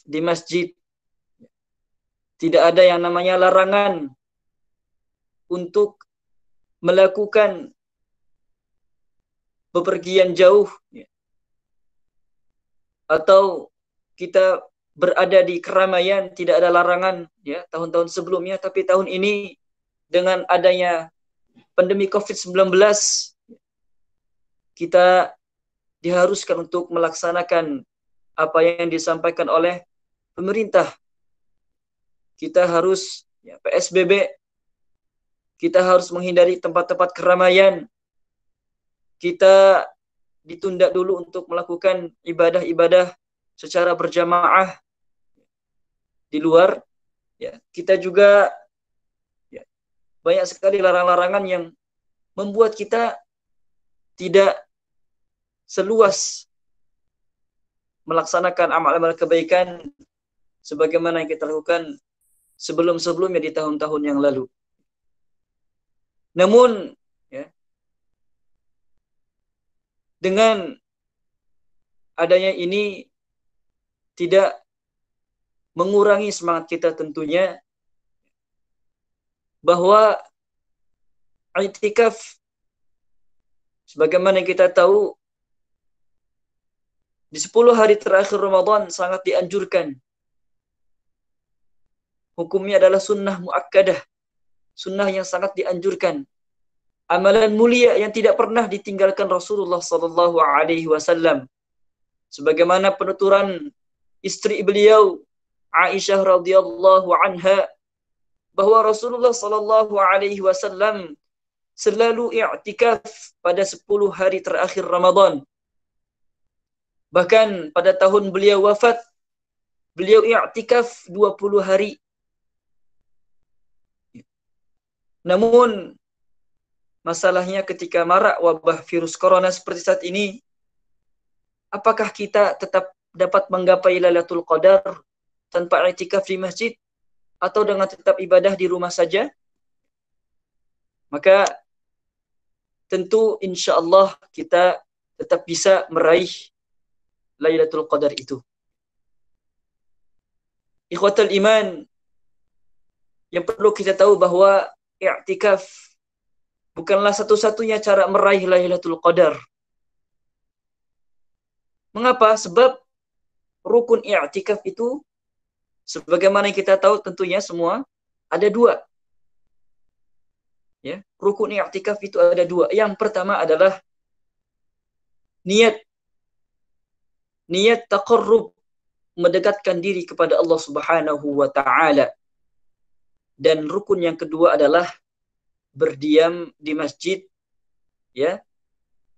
di masjid. Tidak ada yang namanya larangan untuk melakukan bepergian jauh, atau kita berada di keramaian. Tidak ada larangan ya tahun-tahun sebelumnya, tapi tahun ini dengan adanya pandemi COVID-19 kita diharuskan untuk melaksanakan apa yang disampaikan oleh pemerintah. Kita harus PSBB, kita harus menghindari tempat-tempat keramaian, kita ditunda dulu untuk melakukan ibadah-ibadah secara berjamaah di luar. Ya, kita juga banyak sekali larangan-larangan yang membuat kita tidak seluas melaksanakan amal-amal kebaikan sebagaimana yang kita lakukan sebelum-sebelumnya di tahun-tahun yang lalu. Namun dengan adanya ini tidak mengurangi semangat kita tentunya bahwa i'tikaf sebagaimana kita tahu di 10 hari terakhir Ramadan sangat dianjurkan. Hukumnya adalah sunnah muakkadah, sunnah yang sangat dianjurkan, amalan mulia yang tidak pernah ditinggalkan Rasulullah sallallahu alaihi wasallam. Sebagaimana penuturan istri beliau Aisyah radhiyallahu anha bahwa Rasulullah sallallahu alaihi wasallam selalu i'tikaf pada 10 hari terakhir Ramadan. Bahkan pada tahun beliau wafat, beliau i'tikaf 20 hari. Namun masalahnya ketika marak wabah virus corona seperti saat ini, apakah kita tetap dapat menggapai Lailatul Qadar tanpa i'tikaf di masjid atau dengan tetap ibadah di rumah saja? Maka tentu insyaallah kita tetap bisa meraih Lailatul Qadar itu. Ikhwatal iman, yang perlu kita tahu bahwa i'tikaf bukanlah satu-satunya cara meraih Lailatul Qadar. Mengapa? Sebab rukun i'tikaf itu sebagaimana kita tahu tentunya semua ada 2. Ya, rukun i'tikaf itu ada 2. Yang pertama adalah niat taqarrub, mendekatkan diri kepada Allah Subhanahu wa taala. Dan rukun yang kedua adalah berdiam di masjid ya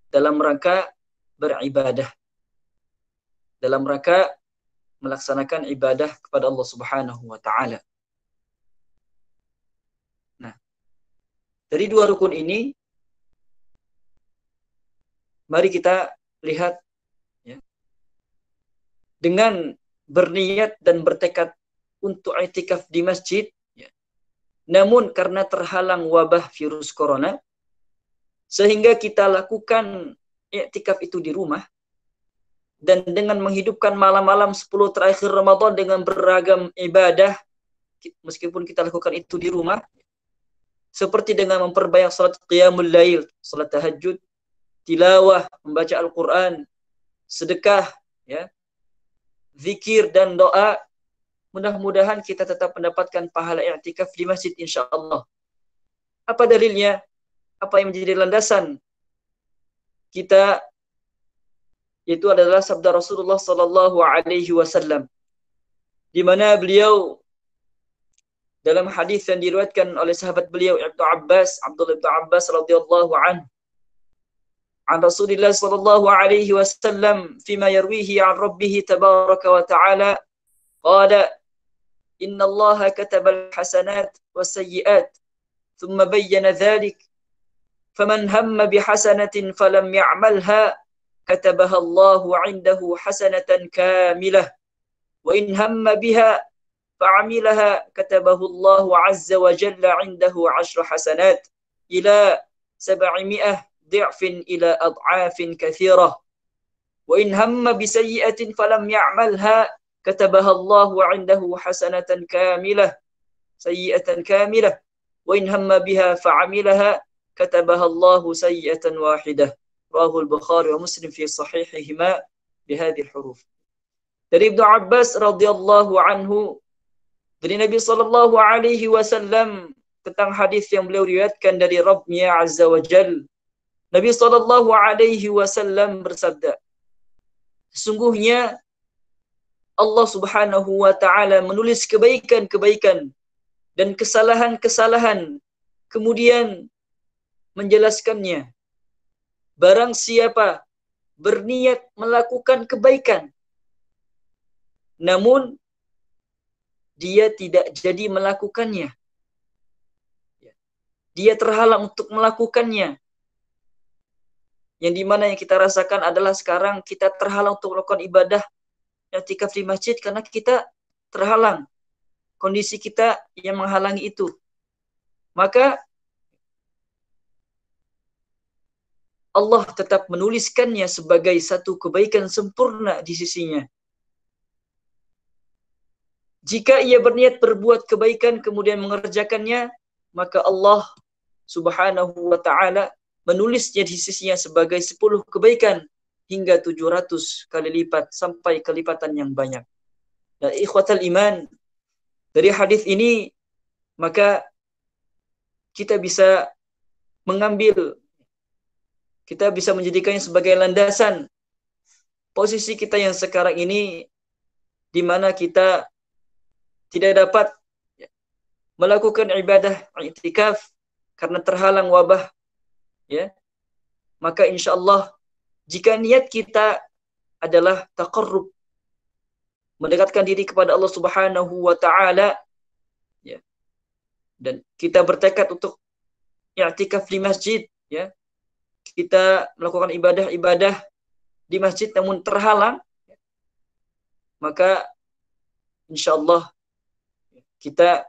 dalam rangka beribadah, dalam rangka melaksanakan ibadah kepada Allah Subhanahu wa taala. Nah, dari 2 rukun ini mari kita lihat ya. Dengan berniat dan bertekad untuk i'tikaf di masjid, namun karena terhalang wabah virus corona, sehingga kita lakukan i'tikaf itu di rumah, dan dengan menghidupkan malam-malam 10 terakhir Ramadan dengan beragam ibadah, meskipun kita lakukan itu di rumah, seperti dengan memperbanyak salat qiyamul lail, salat tahajud, tilawah, membaca Al-Quran, sedekah, ya, zikir dan doa, mudah-mudahan kita tetap mendapatkan pahala i'tikaf di masjid insyaallah. Apa dalilnya? Apa yang menjadi landasan kita? Itu adalah sabda Rasulullah sallallahu alaihi wasallam, di mana beliau dalam hadis yang diriwayatkan oleh sahabat beliau Abdullah bin Abbas radhiyallahu anhu, an Rasulillah sallallahu alaihi wasallam fima yarwihi an rabbih tabaraka wa ta'ala qala inna Allah kataba al-hasanat was-sayyi'at thumma bayyana dhalik faman hamma bihasanatin falam ya'malha katabaha Allah 'indahu hasanatan kamilah wa in hamma biha fa'amilaha katabahu Allah 'azza wa jalla 'indahu 10 hasanat ila 700 ضعف إلى أضعاف كثيرة وإن هم بسيئة فلم يعملها katabaha Allahu 'indahu hasanatan kamilah sayyi'atan kamilah wa in hamma biha fa'amilaha katabaha Allahu sayyi'atan wahidah. Rawahu al-Bukhari wa Muslim fi sahihihima bihadhihi al-huruf. Dari Ibnu Abbas radhiyallahu anhu, dari Nabi sallallahu alaihi wasallam, tentang hadis yang beliau riwayatkan dari Rabbnya Azza wa Jal. Nabi sallallahu alaihi wasallam bersabda, sesungguhnya Allah Subhanahu wa taala menulis kebaikan-kebaikan dan kesalahan-kesalahan, kemudian menjelaskannya. Barang siapa berniat melakukan kebaikan, namun dia tidak jadi melakukannya, dia terhalang untuk melakukannya. Yang dimana yang kita rasakan adalah sekarang kita terhalang untuk melakukan ibadah i'tikaf di masjid karena kita terhalang. Kondisi kita yang menghalangi itu. Maka Allah tetap menuliskannya sebagai satu kebaikan sempurna di sisinya. Jika ia berniat berbuat kebaikan kemudian mengerjakannya, maka Allah Subhanahu wa taala menulisnya di sisinya sebagai 10 kebaikan hingga 700 kali lipat sampai kelipatan yang banyak. Dan ikhwatal iman, dari hadis ini maka kita bisa mengambil, kita bisa menjadikannya sebagai landasan posisi kita yang sekarang ini, di mana kita tidak dapat melakukan ibadah i'tikaf karena terhalang wabah, ya. Maka insyaallah jika niat kita adalah taqarrub, mendekatkan diri kepada Allah Subhanahu wa taala, ya, dan kita bertekad untuk i'tikaf di masjid, ya, kita melakukan ibadah-ibadah di masjid namun terhalang, maka insyaallah kita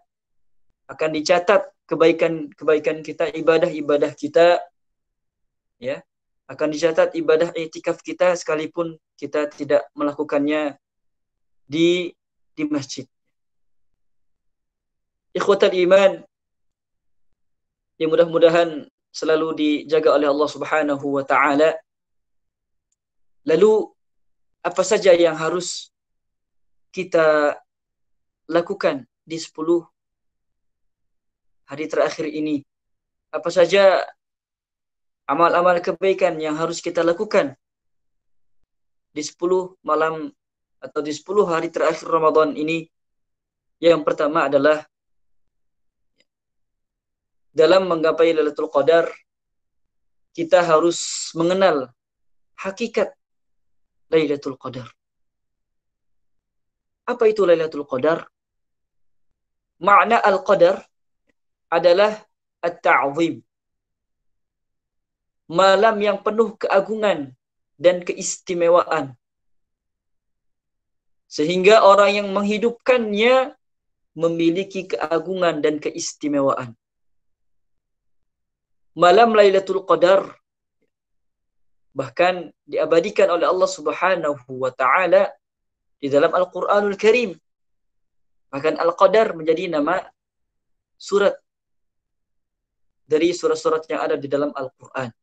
akan dicatat kebaikan-kebaikan kita, ibadah-ibadah kita, ya, akan dicatat ibadah i'tikaf kita sekalipun kita tidak melakukannya di masjid. Ikhwatal iman yang mudah-mudahan selalu dijaga oleh Allah Subhanahu wa taala. Lalu apa saja yang harus kita lakukan di 10 hari terakhir ini? Apa saja amal-amal kebaikan yang harus kita lakukan di 10 malam atau di 10 hari terakhir Ramadan ini? Yang pertama adalah dalam menggapai Lailatul Qadar, kita harus mengenal hakikat Lailatul Qadar. Apa itu Lailatul Qadar? Makna Al-Qadar adalah at-ta'zim, malam yang penuh keagungan dan keistimewaan, sehingga orang yang menghidupkannya memiliki keagungan dan keistimewaan. Malam Lailatul Qadar bahkan diabadikan oleh Allah Subhanahu wa taala di dalam Al-Qur'anul Karim. Bahkan Al-Qadar menjadi nama surat dari surat-surat yang ada di dalam Al-Qur'an.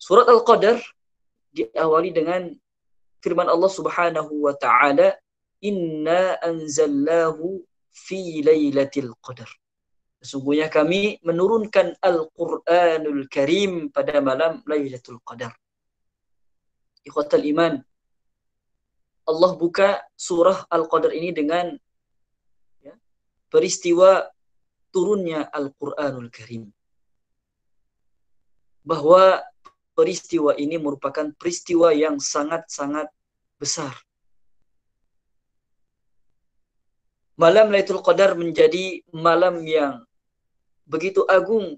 Surat Al-Qadar diawali dengan firman Allah Subhanahu wa taala, "Inna anzalnahu fi lailatul qadar." Sesungguhnya kami menurunkan Al-Qur'anul Karim pada malam Lailatul Qadar. Ikhwatal iman, Allah buka surah Al-Qadar ini dengan, ya, peristiwa turunnya Al-Qur'anul Karim. Bahwa peristiwa ini merupakan peristiwa yang sangat-sangat besar. Malam Lailatul Qadar menjadi malam yang begitu agung,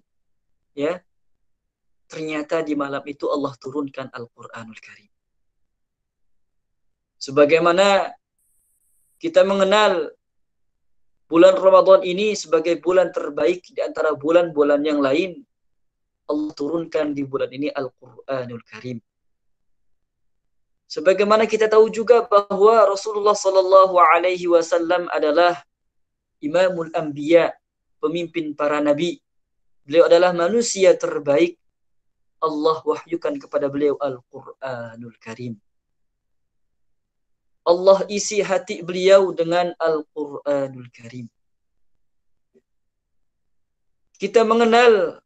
ya. Ternyata di malam itu Allah turunkan Al-Qur'anul Karim. Sebagaimana kita mengenal bulan Ramadan ini sebagai bulan terbaik di antara bulan-bulan yang lain, Allah turunkan di bulan ini Al-Qur'anul Karim. Sebagaimana kita tahu juga bahwa Rasulullah sallallahu alaihi wasallam adalah imamul anbiya, pemimpin para nabi. Beliau adalah manusia terbaik. Allah wahyukan kepada beliau Al-Qur'anul Karim. Allah isi hati beliau dengan Al-Qur'anul Karim. Kita mengenal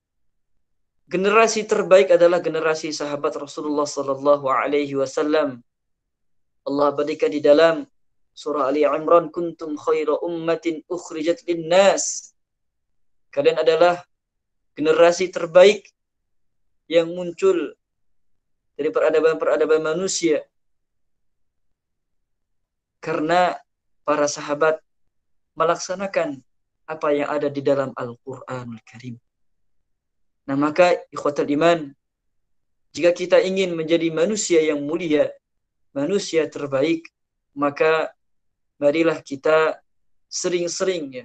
generasi terbaik adalah generasi sahabat Rasulullah sallallahu alaihi wasallam. Allah berikan di dalam surah Ali Imran, kuntum khaira ummatin ukhrijat linnas. Kalian adalah generasi terbaik yang muncul dari peradaban-peradaban manusia. Karena para sahabat melaksanakan apa yang ada di dalam Al-Qur'anul Karim. Nah, maka ikhwatal iman, jika kita ingin menjadi manusia yang mulia, manusia terbaik, maka marilah kita sering-sering ya,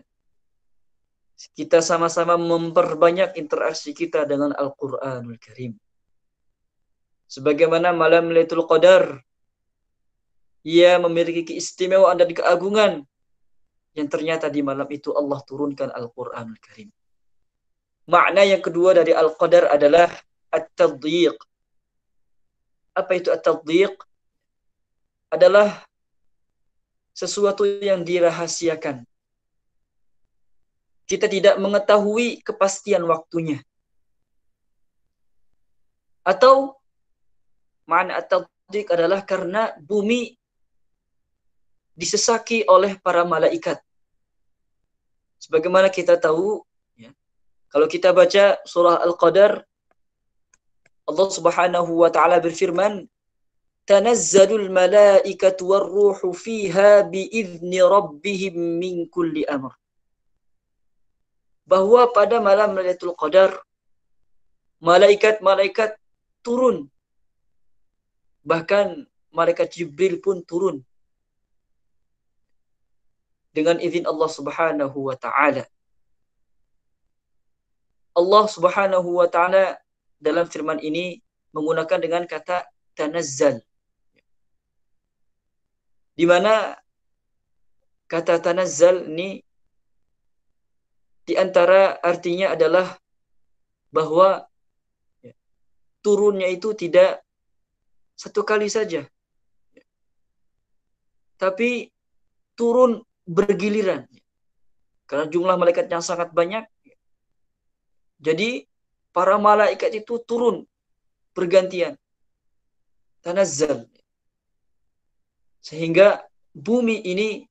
kita sama-sama memperbanyak interaksi kita dengan Al-Qur'anul Karim. Sebagaimana malam Lailatul Qadar, ia memiliki keistimewaan dan keagungan yang ternyata di malam itu Allah turunkan Al-Qur'anul Karim. Makna yang kedua dari Al-Qadar adalah at-tadyiq. Apa itu at-tadyiq? Adalah sesuatu yang dirahasiakan. Kita tidak mengetahui kepastian waktunya. Atau makna at-tadyiq adalah karena bumi disesaki oleh para malaikat. Sebagaimana kita tahu, kalau kita baca surah Al-Qadar, Allah Subhanahu wa taala berfirman, "Tanazzalul malaikatu war-ruhu fiha biizni rabbihim min kulli amr." Bahwa pada malam Lailatul Qadar, malaikat-malaikat turun. Bahkan malaikat Jibril pun turun dengan izin Allah Subhanahu wa taala. Allah Subhanahu wa taala dalam firman ini menggunakan dengan kata tanazzal. Di mana kata tanazzal ini di antara artinya adalah bahwa turunnya itu tidak satu kali saja, tapi turun bergiliran. Karena jumlah malaikat yang sangat banyak, jadi para malaikat itu turun bergantian. Tanazzal. Sehingga bumi ini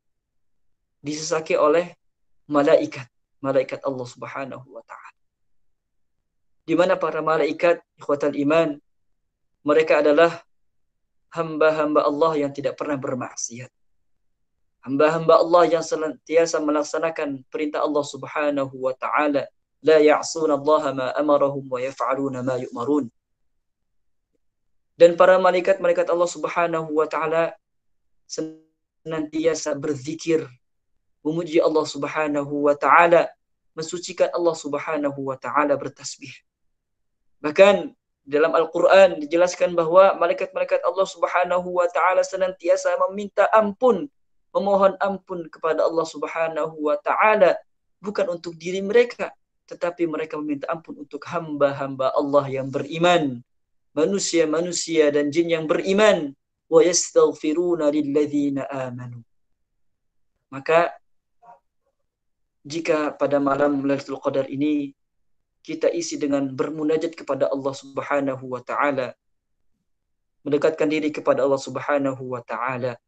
disesaki oleh malaikat. Malaikat Allah Subhanahu wa ta'ala. Di mana para malaikat, ikhwatal iman, mereka adalah hamba-hamba Allah yang tidak pernah bermaksiat. Hamba-hamba Allah yang senantiasa melaksanakan perintah Allah Subhanahu wa ta'ala. La ya'suna Allah ma amarahum wa yaf'aluna ma yu'marun. Dan para malaikat-malaikat Allah Subhanahu wa taala senantiasa berzikir, memuji Allah Subhanahu wa taala, mensucikan Allah Subhanahu wa taala, bertasbih. Bahkan dalam Al-Qur'an dijelaskan bahwa malaikat-malaikat Allah Subhanahu wa taala senantiasa meminta ampun, memohon ampun kepada Allah Subhanahu wa taala, bukan untuk diri mereka, tetapi mereka meminta ampun untuk hamba-hamba Allah yang beriman, manusia-manusia dan jin yang beriman. Wa yastaghfiruna lilladzina amanu. Maka jika pada malam Lailatul Qadar ini kita isi dengan bermunajat kepada Allah Subhanahu wa taala, mendekatkan diri kepada Allah Subhanahu wa taala,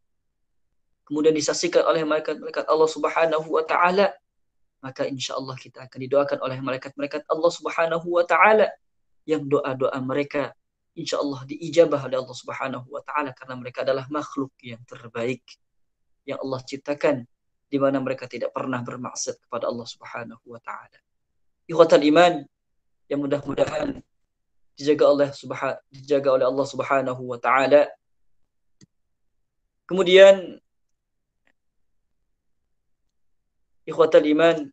kemudian disaksikan oleh malaikat-malaikat Allah Subhanahu wa taala, maka insyaallah kita akan didoakan oleh malaikat-malaikat Allah Subhanahu wa taala yang doa-doa mereka insyaallah diijabah oleh Allah Subhanahu wa taala, karena mereka adalah makhluk yang terbaik yang Allah ciptakan, di mana mereka tidak pernah bermaksiat kepada Allah Subhanahu wa taala. Ikhwatal iman yang mudah-mudahan dijaga oleh Allah Subhanahu wa taala. Kemudian ikhwatal iman,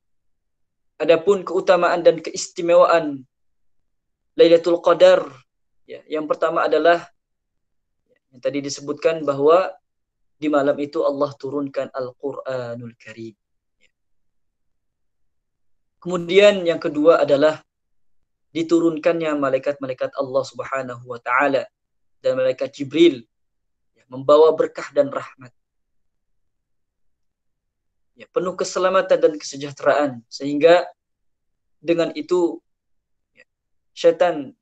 adapun keutamaan dan keistimewaan Lailatul Qadar, ya, yang pertama adalah Yang tadi disebutkan bahwa di malam itu Allah turunkan Al-Qur'anul Karim. Kemudian yang kedua adalah diturunkannya malaikat-malaikat Allah Subhanahu wa taala dan malaikat Jibril membawa berkah dan rahmat. Ya, penuh keselamatan dan kesejahteraan, sehingga dengan itu ya, syaitan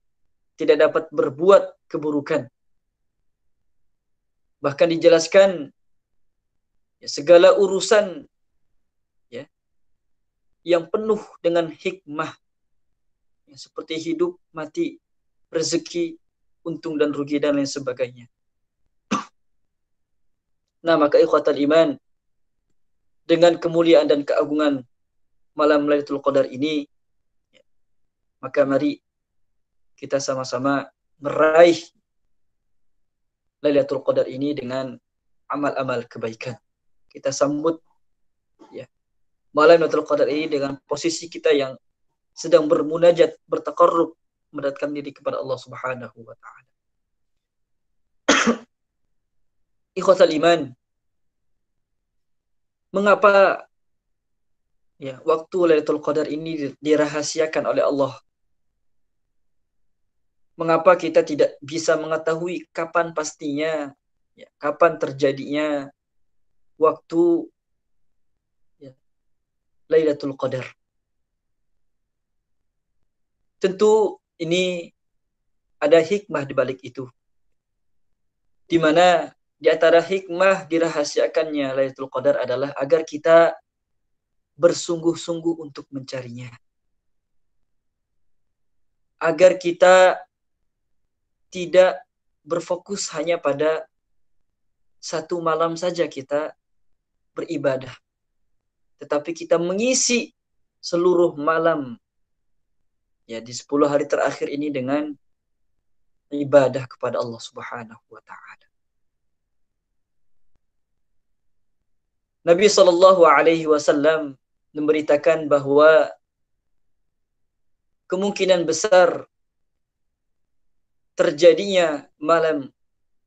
tidak dapat berbuat keburukan. Bahkan dijelaskan ya, segala urusan ya, yang penuh dengan hikmah ya, seperti hidup, mati, rezeki, untung dan rugi dan lain sebagainya. Nah, maka ikhwatal iman, dengan kemuliaan dan keagungan malam Lailatul Qadar ini, maka mari kita sama-sama meraih Lailatul Qadar ini dengan amal-amal kebaikan. Kita sambut ya, malam Lailatul Qadar ini dengan posisi kita yang sedang bermunajat, bertaqarrub, mendekatkan diri kepada Allah Subhanahu wa taala. Ikhwatal iman, mengapa ya waktu Lailatul Qadar ini dirahasiakan oleh Allah? Mengapa kita tidak bisa mengetahui kapan pastinya, ya, kapan terjadinya waktu ya, Lailatul Qadar? Tentu ini ada hikmah di balik itu, di mana di antara hikmah dirahasiakannya Lailatul Qadar adalah agar kita bersungguh-sungguh untuk mencarinya. Agar kita tidak berfokus hanya pada satu malam saja kita beribadah, tetapi kita mengisi seluruh malam ya di 10 hari terakhir ini dengan ibadah kepada Allah Subhanahu wa taala. Nabi sallallahu alaihi wasallam memberitakan bahwa kemungkinan besar terjadinya malam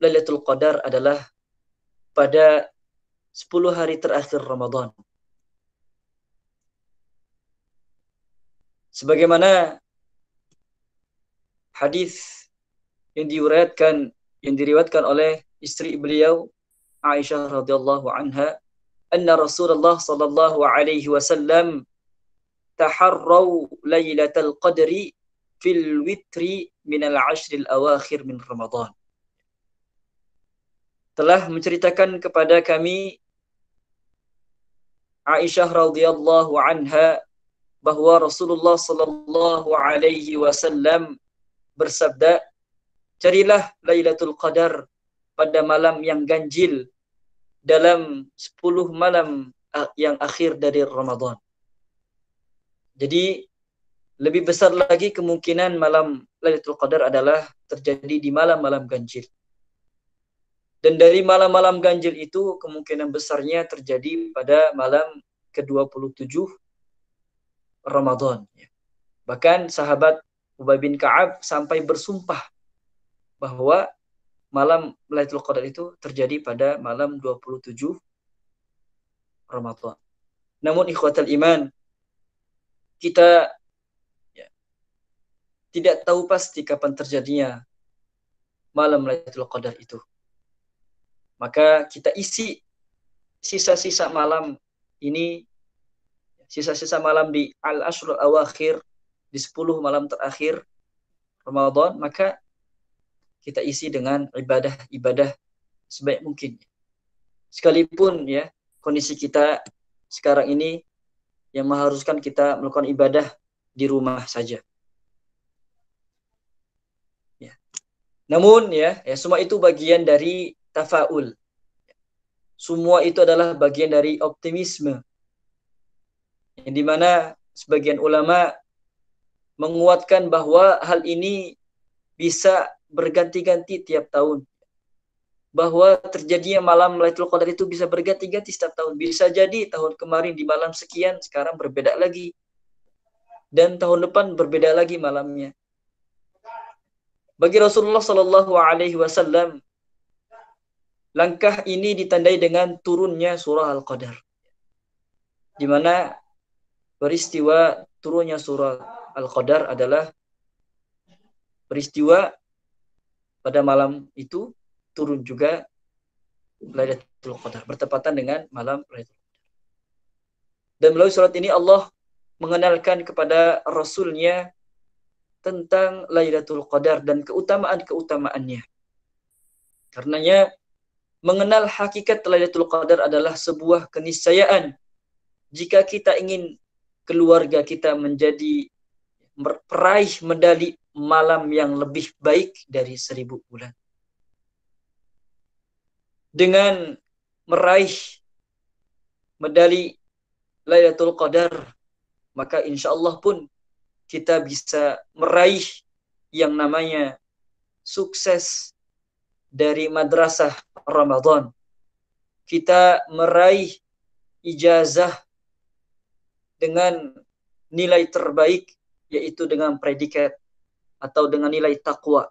Lailatul Qadar adalah pada 10 hari terakhir Ramadan. Sebagaimana hadis yang diriwayatkan oleh istri beliau Aisyah radhiyallahu anha, anna Rasulullah sallallahu alaihi wasallam taharraw lailatul qadri fil witri minal ashril awakhir min Ramadan. Telah menceritakan kepada kami Aisyah radhiyallahu anha bahwa Rasulullah sallallahu alaihi wasallam bersabda, carilah Lailatul Qadar pada malam yang ganjil dalam 10 malam yang akhir dari Ramadan. Jadi lebih besar lagi kemungkinan malam Lailatul Qadar adalah terjadi di malam-malam ganjil. Dan dari malam-malam ganjil itu kemungkinan besarnya terjadi pada malam ke-27 Ramadan. Bahkan sahabat Ubay bin Ka'ab sampai bersumpah bahwa malam Lailatul Qadar itu terjadi pada malam 27 Ramadan. Namun ikhwatal iman, kita tidak tahu pasti kapan terjadinya malam Lailatul Qadar itu. Maka kita isi sisa-sisa malam ini, sisa-sisa malam di al-ashrul awakhir, di 10 malam terakhir Ramadan, maka kita isi dengan ibadah-ibadah sebaik mungkin. Sekalipun ya kondisi kita sekarang ini yang mengharuskan kita melakukan ibadah di rumah saja. Namun ya semua itu bagian dari tafaul. Semua itu adalah bagian dari optimisme. Yang dimana sebagian ulama menguatkan bahwa hal ini bisa berganti-ganti tiap tahun. Bahwa terjadinya malam Lailatul Qadar itu bisa berganti-ganti setiap tahun. Bisa jadi tahun kemarin di malam sekian, sekarang berbeda lagi. Dan tahun depan berbeda lagi malamnya. Bagi Rasulullah sallallahu alaihi wasallam, Langkah ini ditandai dengan turunnya surah Al-Qadar, di mana peristiwa turunnya surah Al-Qadar adalah peristiwa pada malam itu turun juga Lailatul Qadar, bertepatan dengan malam Lailatul Qadar. Dan melalui surat ini Allah mengenalkan kepada Rasulnya tentang Lailatul Qadar dan keutamaan-keutamaannya. Karenanya mengenal hakikat Lailatul Qadar adalah sebuah keniscayaan jika kita ingin keluarga kita menjadi peraih medali malam yang lebih baik dari 1000 bulan. Dengan meraih medali Lailatul Qadar, maka insya Allah pun kita bisa meraih yang namanya sukses dari madrasah Ramadan. Kita meraih ijazah dengan nilai terbaik, yaitu dengan predikat atau dengan nilai takwa,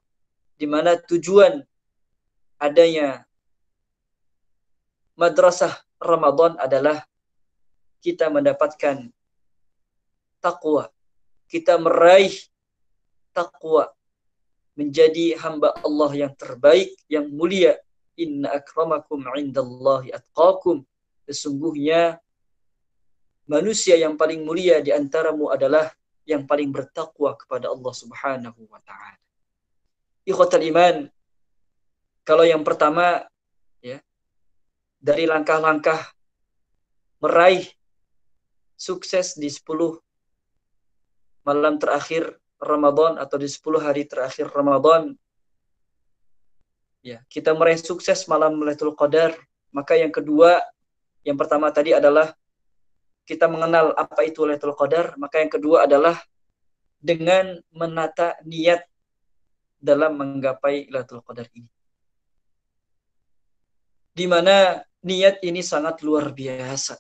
di mana tujuan adanya madrasah Ramadan adalah kita mendapatkan takwa, kita meraih takwa, menjadi hamba Allah yang terbaik, yang mulia. Inna akramakum indallahi atqakum. Sesungguhnya manusia yang paling mulia di antaramu adalah yang paling bertakwa kepada Allah Subhanahu wa taala. Ikhwatal iman, kalau yang pertama ya, dari langkah-langkah meraih sukses di 10 malam terakhir Ramadan atau di 10 hari terakhir Ramadan, ya, kita meraih sukses malam Lailatul Qadar. Maka yang kedua, yang pertama tadi adalah kita mengenal apa itu Lailatul Qadar, maka yang kedua adalah dengan menata niat dalam menggapai Lailatul Qadar ini. Di mana niat ini sangat luar biasa.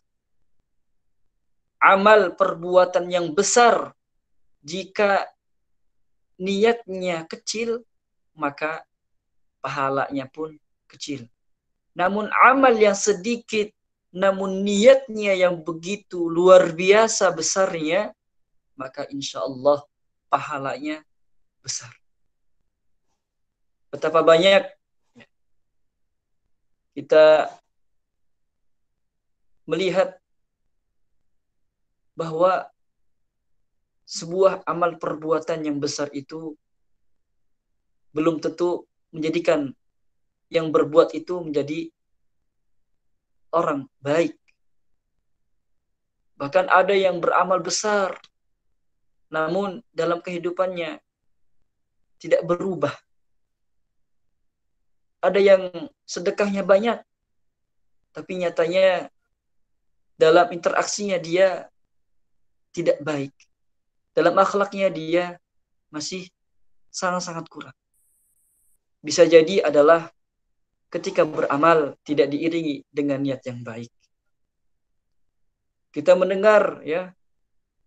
Amal perbuatan yang besar, jika niatnya kecil, maka pahalanya pun kecil. Namun amal yang sedikit, namun niatnya yang begitu luar biasa besarnya, maka insya Allah pahalanya besar. Betapa banyak kita melihat bahwa sebuah amal perbuatan yang besar itu belum tentu menjadikan yang berbuat itu menjadi orang baik. Bahkan ada yang beramal besar, namun dalam kehidupannya tidak berubah. Ada yang sedekahnya banyak, tapi nyatanya dalam interaksinya dia tidak baik. Dalam akhlaknya dia masih sangat-sangat kurang. Bisa jadi adalah ketika beramal tidak diiringi dengan niat yang baik. Kita mendengar ya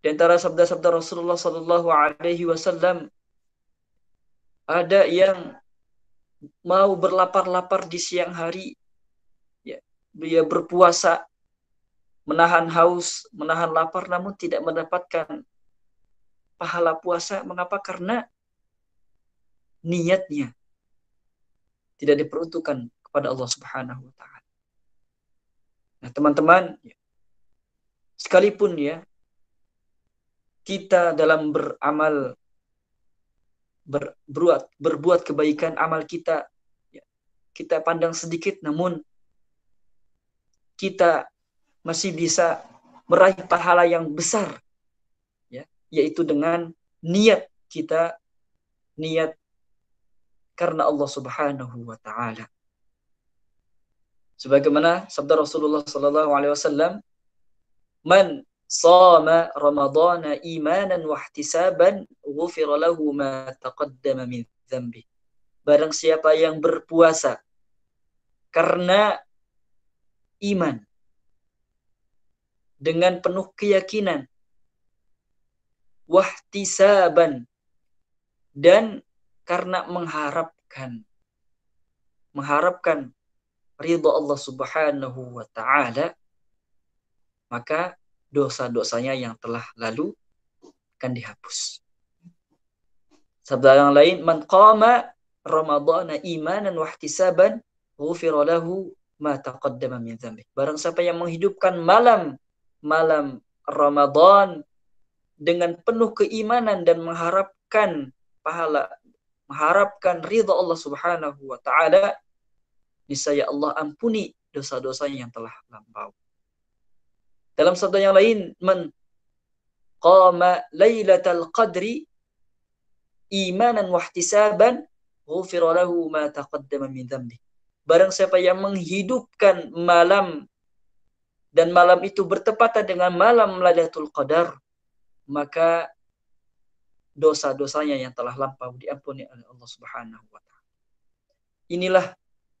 di antara sabda-sabda Rasulullah sallallahu alaihi wasallam, ada yang mau berlapar-lapar di siang hari, ya, dia berpuasa, menahan haus, menahan lapar, namun tidak mendapatkan pahala puasa. Mengapa? Karena niatnya tidak diperuntukkan kepada Allah Subhanahu wa taala. Nah, teman-teman, sekalipun ya kita dalam beramal, berbuat kebaikan, amal kita ya, kita pandang sedikit, namun kita masih bisa meraih pahala yang besar, ya, yaitu dengan niat kita, niat karena Allah Subhanahu wa taala. Sebagaimana sabda Rasulullah sallallahu alaihi wasallam, "Man shama ramadhana imanan wa ihtisaban, ghufira lahu ma taqaddama min dzambi." Barang siapa yang berpuasa karena iman, dengan penuh keyakinan, wahtisaban, dan karena mengharapkan ridha Allah Subhanahu wa taala, maka dosa-dosanya yang telah lalu akan dihapus. Sabda yang lain, man qama ramadhana imanan wa ihtisaban ghufira lahu ma taqaddama min dzambi. Barang siapa yang menghidupkan malam Ramadan dengan penuh keimanan dan mengharapkan pahala, mengharapkan ridha Allah Subhanahu wa taala, niscaya Allah ampuni dosa-dosa yang telah lampau. Dalam sabda yang lain, man qama lailatal qadri imanan wa ihtisaban ghufira lahu ma taqaddama min dzambi. Barang siapa yang menghidupkan malam dan malam itu bertepatan dengan malam Lailatul Qadar, maka dosa-dosanya yang telah lampau diampuni oleh Allah Subhanahu wa taala. Inilah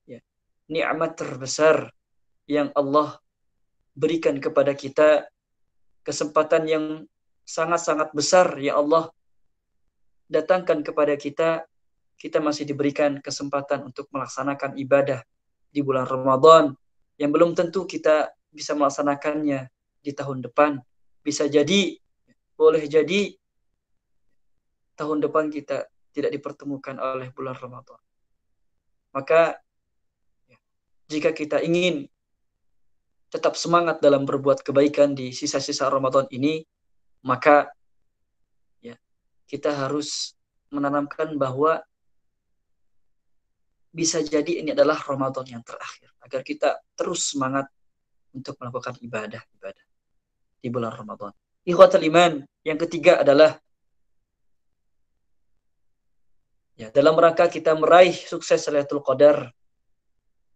ya, nikmat terbesar yang Allah berikan kepada kita, kesempatan yang sangat-sangat besar yang Allah datangkan kepada kita. Kita masih diberikan kesempatan untuk melaksanakan ibadah di bulan Ramadan yang belum tentu kita bisa melaksanakannya di tahun depan. Bisa jadi, boleh jadi tahun depan kita tidak dipertemukan oleh bulan Ramadan. Maka jika kita ingin tetap semangat dalam berbuat kebaikan di sisa-sisa Ramadan ini, maka ya, kita harus menanamkan bahwa bisa jadi ini adalah Ramadan yang terakhir, agar kita terus semangat untuk melakukan ibadah di bulan Ramadan. Ikhwatul iman, yang ketiga adalah ya, dalam rangka kita meraih sukses Lailatul Qadar,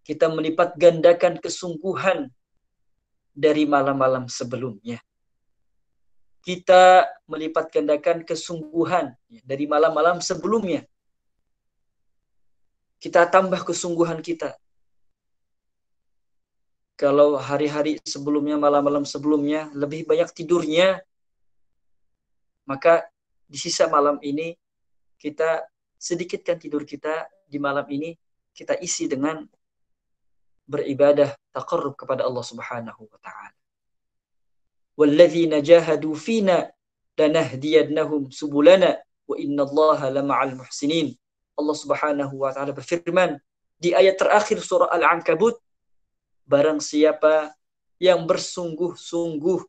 kita melipat gandakan kesungguhan dari malam-malam sebelumnya. Kita melipat gandakan kesungguhan dari malam-malam sebelumnya. Kita tambah kesungguhan kita. Kalau hari-hari sebelumnya, malam-malam sebelumnya lebih banyak tidurnya, maka di sisa malam ini kita sedikitkan tidur kita di malam ini, kita isi dengan beribadah, taqarrub kepada Allah Subhanahu wa taala. Walladzina jahadu fina lanahdiyannahum subulana wa innallaha lama'al muhsinin. Allah Subhanahu wa taala berfirman di ayat terakhir surah Al-Ankabut, barang siapa yang bersungguh-sungguh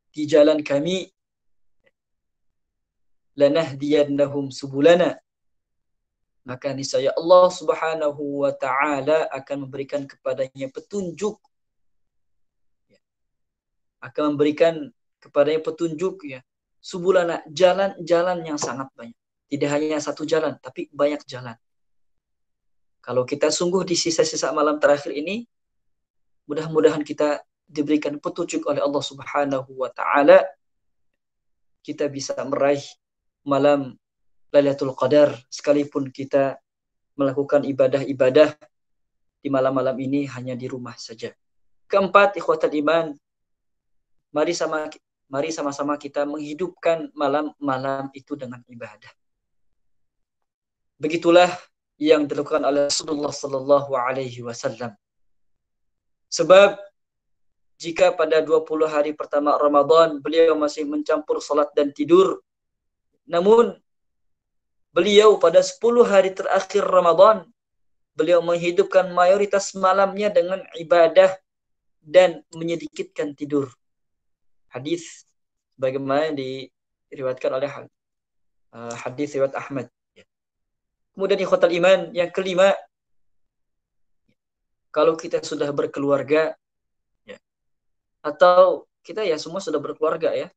di jalan kami, lanahdiyannahum subulana, maka niscaya Allah Subhanahu wa taala akan memberikan kepadanya petunjuk, akan memberikan kepadanya petunjuk ya, subulana, jalan-jalan yang sangat banyak. Tidak hanya satu jalan, tapi banyak jalan. Kalau kita sungguh di sisa-sisa malam terakhir ini, mudah-mudahan kita diberikan petunjuk oleh Allah Subhanahu wa taala, kita bisa meraih malam Lailatul Qadar, sekalipun kita melakukan ibadah-ibadah di malam-malam ini hanya di rumah saja. Keempat, ikhwatul iman, mari sama-sama kita menghidupkan malam-malam itu dengan ibadah. Begitulah yang dilakukan oleh Rasulullah sallallahu alaihi wasallam. Sebab jika pada 20 hari pertama Ramadan beliau masih mencampur salat dan tidur, namun beliau pada 10 hari terakhir Ramadan, beliau menghidupkan mayoritas malamnya dengan ibadah dan menyedikitkan tidur. Hadis bagaimana diriwayatkan oleh hadis riwayat Ahmad. Kemudian ikhwatul iman, yang kelima, kalau kita sudah berkeluarga ya, atau kita ya semua sudah berkeluarga ya,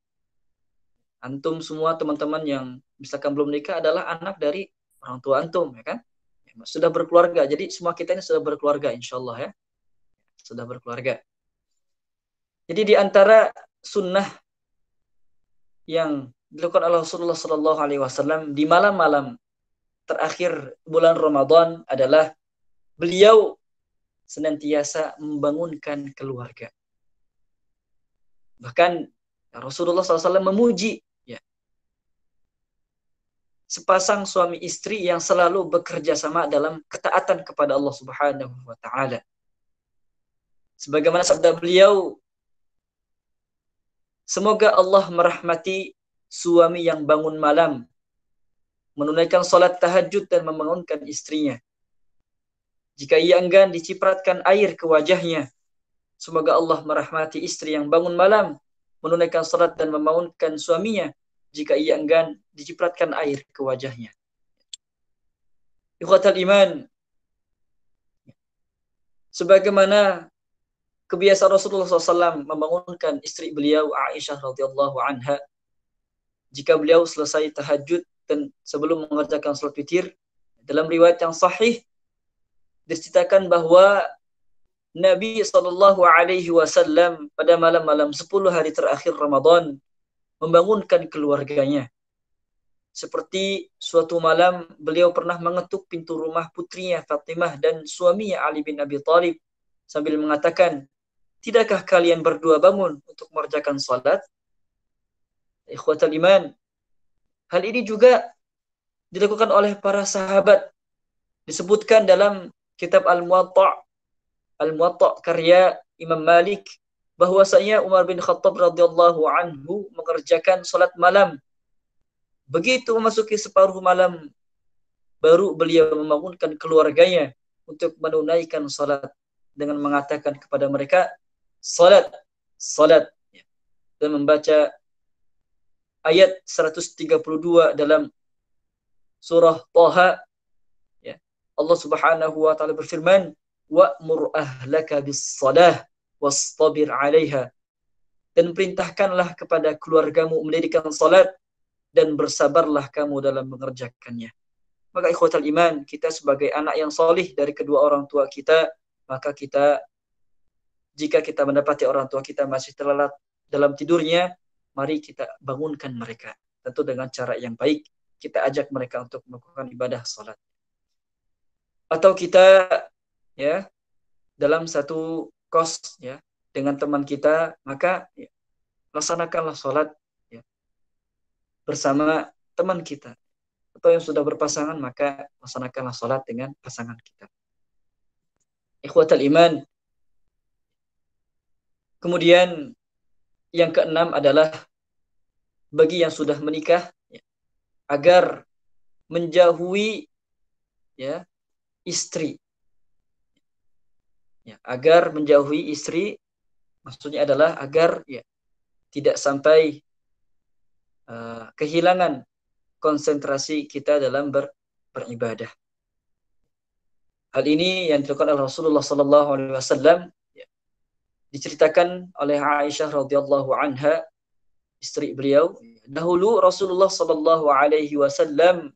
antum semua teman-teman yang misalkan belum nikah adalah anak dari orang tua antum, ya kan? Sudah berkeluarga, jadi semua kita ini sudah berkeluarga, insyaallah ya, sudah berkeluarga. Jadi di antara sunnah yang dilakukan oleh Rasulullah Sallallahu Alaihi Wasallam di malam-malam terakhir bulan Ramadan adalah beliau senantiasa membangunkan keluarga. Bahkan Rasulullah SAW memuji sepasang suami istri yang selalu bekerja sama dalam ketaatan kepada Allah Subhanahu wa taala. Sebagaimana sabda beliau, semoga Allah merahmati suami yang bangun malam, menunaikan salat tahajud dan membangunkan istrinya. Jika ia enggan, dicipratkan air ke wajahnya. Semoga Allah merahmati istri yang bangun malam, menunaikan salat dan membangunkan suaminya. Jika ia enggan, dicipratkan air ke wajahnya. Ikhwatal iman, sebagaimana kebiasaan Rasulullah SAW membangunkan istri beliau Aisyah radhiyallahu anha jika beliau selesai tahajud dan sebelum mengerjakan salat witir. Dalam riwayat yang sahih diceritakan bahwa Nabi Shallallahu Alaihi Wasallam pada malam-malam 10 hari terakhir Ramadan membangunkan keluarganya. Seperti suatu malam beliau pernah mengetuk pintu rumah putrinya Fatimah dan suaminya Ali bin Abi Thalib sambil mengatakan, tidakkah kalian berdua bangun untuk mengerjakan salat? Ikhwatal iman, hal ini juga dilakukan oleh para sahabat. Disebutkan dalam kitab Al-Muwatta karya Imam Malik bahwasanya Umar bin Khattab radhiyallahu anhu mengerjakan salat malam. Begitu memasuki separuh malam, baru beliau membangunkan keluarganya untuk menunaikan salat dengan mengatakan kepada mereka, salat, salat, dan membaca ayat 132 dalam surah Thaha. Allah Subhanahu wa taala berfirman, wa'mur ahlaka bis-shalah wastabir 'alaiha. Dan perintahkanlah kepada keluargamu mendirikan salat dan bersabarlah kamu dalam mengerjakannya. Maka ikhwatal iman, kita sebagai anak yang salih dari kedua orang tua kita, maka kita, jika kita mendapati orang tua kita masih terlelap dalam tidurnya, mari kita bangunkan mereka. Tentu dengan cara yang baik, kita ajak mereka untuk melakukan ibadah salat. Atau kita dalam satu kos dengan teman kita, maka laksanakanlah salat bersama teman kita. Atau yang sudah berpasangan, maka laksanakanlah salat dengan pasangan kita. Ikhwatal iman. Kemudian yang keenam adalah bagi yang sudah menikah agar menjauhi istri. Agar menjauhi istri maksudnya adalah agar tidak sampai kehilangan konsentrasi kita dalam beribadah. Hal ini yang dilakukan oleh Rasulullah sallallahu alaihi wasallam diceritakan oleh Aisyah radhiyallahu anha, istri beliau. Dahulu Rasulullah sallallahu alaihi wasallam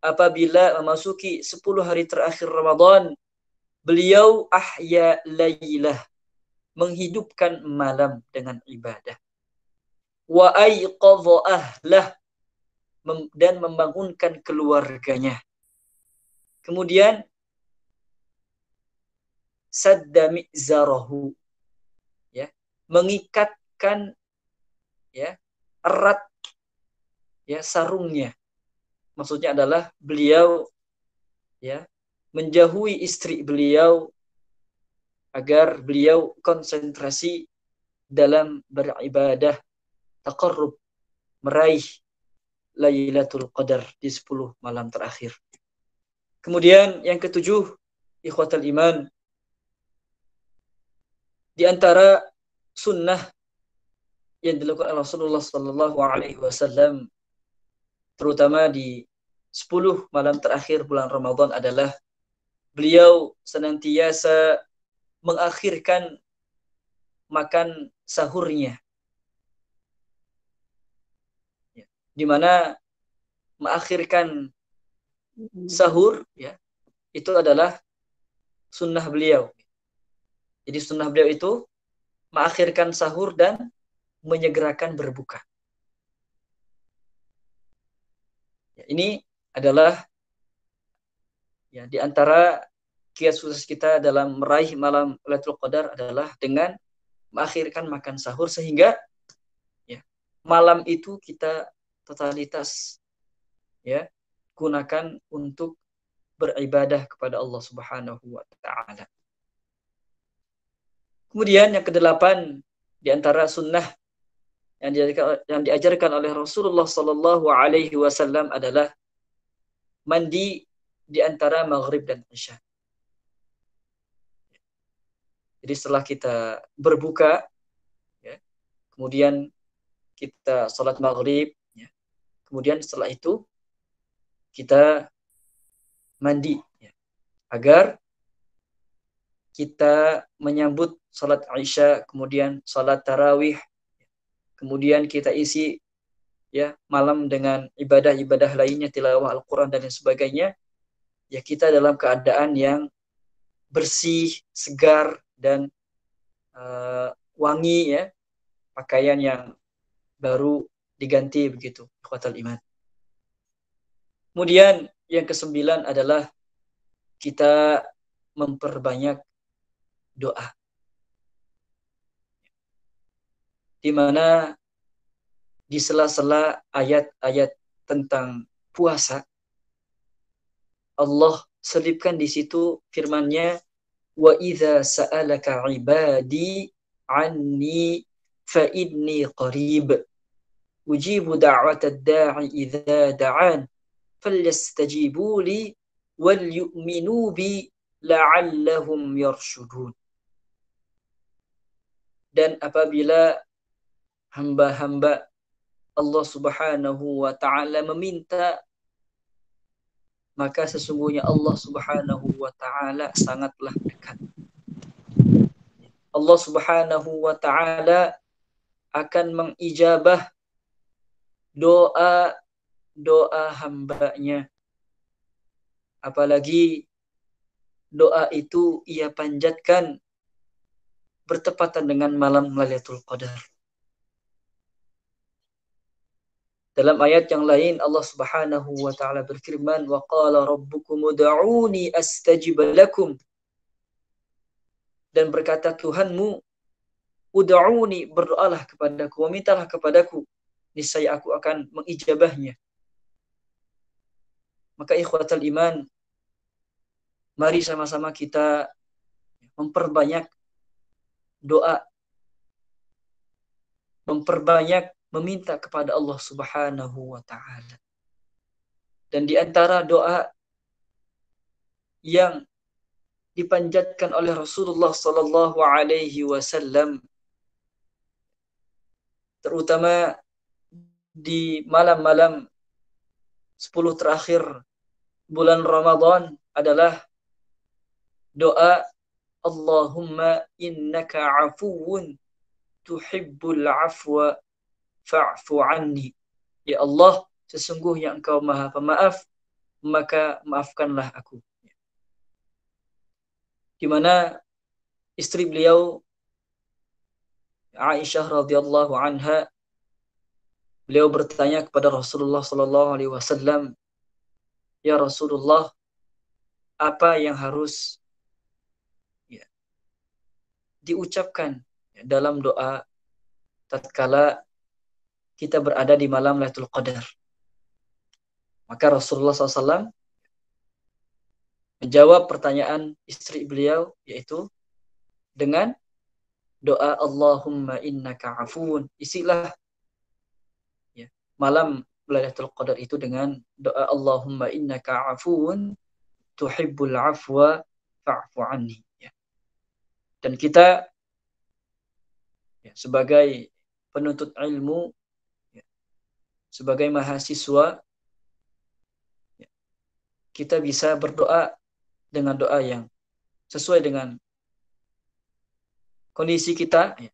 apabila memasuki 10 hari terakhir Ramadan, beliau ahya lailah, menghidupkan malam dengan ibadah. Wa ayqadha ahlah, dan membangunkan keluarganya. Kemudian sadda mi'zarahu, mengikatkan erat sarungnya. Maksudnya adalah beliau menjauhi istri beliau agar beliau konsentrasi dalam beribadah taqarrub, meraih Lailatul Qadar di 10 malam terakhir. Kemudian yang ketujuh, ikhwatal iman, di antara sunnah yang dilakukan Rasulullah sallallahu alaihi wasallam terutama di 10 malam terakhir bulan Ramadan adalah beliau senantiasa mengakhirkan makan sahurnya. Di mana mengakhirkan sahur itu adalah sunnah beliau. Jadi sunnah beliau itu mengakhirkan sahur dan menyegerakan berbuka. Ini adalah di antara kiat sukses kita dalam meraih malam Lailatul Qadar adalah dengan mengakhirkan makan sahur, sehingga malam itu kita totalitas ya gunakan untuk beribadah kepada Allah Subhanahu wa taala. Kemudian yang kedelapan di antara sunnah yang diajarkan oleh Rasulullah sallallahu alaihi wasallam adalah mandi di antara maghrib dan isya. Jadi setelah kita berbuka, ya, kemudian kita sholat maghrib, ya, kemudian setelah itu kita mandi, ya, agar kita menyambut sholat isya, kemudian sholat tarawih, kemudian kita isi ya malam dengan ibadah-ibadah lainnya, tilawah Al-Quran dan lain sebagainya. Ya kita dalam keadaan yang bersih, segar dan wangi, ya, pakaian yang baru diganti begitu, ikhwatal iman. Kemudian yang kesembilan adalah kita memperbanyak doa, di mana di sela-sela ayat-ayat tentang puasa Allah selipkan di situ firman-Nya, wa idza sa'alaka ibadi anni fa inni qarib ujibu da'watad da'i idza da'an falyastajibu li wal yu'minu bi la'allahum yarshudun. Dan apabila hamba-hamba Allah Subhanahu wa taala meminta, maka sesungguhnya Allah Subhanahu wa taala sangatlah dekat. Allah Subhanahu wa taala akan mengijabah doa hambanya. Apalagi doa itu ia panjatkan bertepatan dengan malam Lailatul Qadar. Dalam ayat yang lain Allah Subhanahu wa taala berfirman, wa qala rabbukum ud'uni astajib lakum. Dan berkata Tuhanmu, ud'uni, berdoalah kepadaku, memintalah kepadaku, niscaya aku akan mengijabahnya. Maka ikhwatal iman, mari sama-sama kita memperbanyak doa, memperbanyak meminta kepada Allah Subhanahu wa taala. Dan di antara doa yang dipanjatkan oleh Rasulullah sallallahu alaihi wasallam, terutama di malam-malam 10 terakhir bulan Ramadan, adalah doa Allahumma innaka afuwun tuhibbul afwa fa'fu anni. Ya Allah, sesungguhnya Engkau Maha Pemaaf, maka maafkanlah aku. Di mana istri beliau Aisyah radhiyallahu anha, beliau bertanya kepada Rasulullah sallallahu alaihi wasallam, ya Rasulullah, apa yang harus diucapkan dalam doa tatkala kita berada di malam Lailatul Qadar? Maka Rasulullah SAW menjawab pertanyaan istri beliau, yaitu dengan doa Allahumma innaka afuun. Isilah ya, malam Lailatul Qadar itu dengan doa Allahumma innaka afuun tuhibbul afwa fa'fu anni. Ya. Dan kita ya, sebagai penuntut ilmu, ya, sebagai mahasiswa, ya, kita bisa berdoa dengan doa yang sesuai dengan kondisi kita, ya,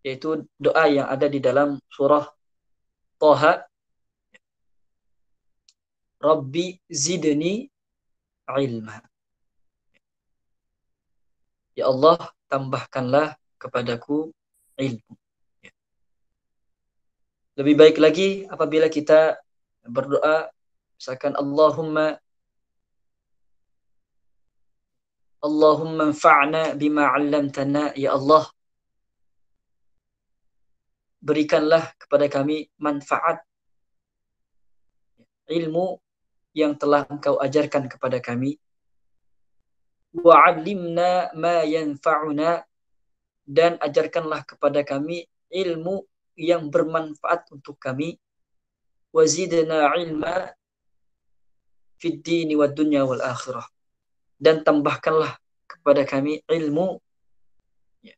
yaitu doa yang ada di dalam surah Thaha, Rabbi zidni ilma. Ya Allah, tambahkanlah kepadaku ilmu. Ya. Lebih baik lagi apabila kita berdoa misalkan Allahumma anfa'na bima 'allamtana, ya Allah, berikanlah kepada kami manfaat ilmu yang telah Engkau ajarkan kepada kami. Wa'allimna ma yanfa'una, dan ajarkanlah kepada kami ilmu yang bermanfaat untuk kami. Wazidna ilma fid dini wad dunya wal akhirah, dan tambahkanlah kepada kami ilmu, ya,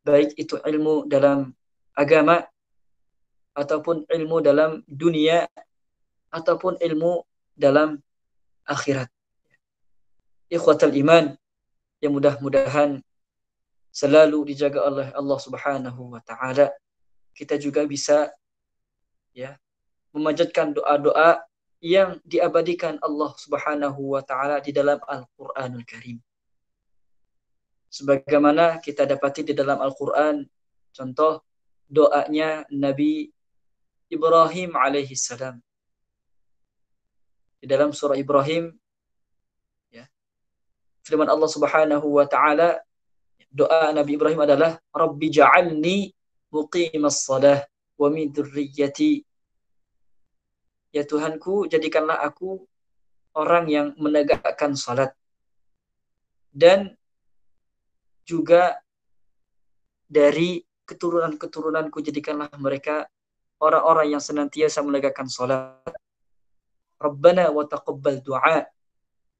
baik itu ilmu dalam agama ataupun ilmu dalam dunia ataupun ilmu dalam akhirat. Ikhwatal iman yang mudah-mudahan selalu dijaga oleh Allah Subhanahu wa taala. Kita juga bisa, ya, memanjatkan doa-doa yang diabadikan Allah Subhanahu wa taala di dalam Al-Qur'anul Karim. Sebagaimana kita dapati di dalam Al-Qur'an, contoh doanya Nabi Ibrahim alaihi salam. Di dalam surah Ibrahim, ya, firman Allah Subhanahu wa taala, doa Nabi Ibrahim adalah Rabbi ja'alni muqimas shalah wa min dzurriyyati. Ya Tuhanku, jadikanlah aku orang yang menegakkan salat, dan juga dari keturunan-keturunanku jadikanlah mereka orang-orang yang senantiasa menegakkan salat. Rabbana wa taqabbal du'a.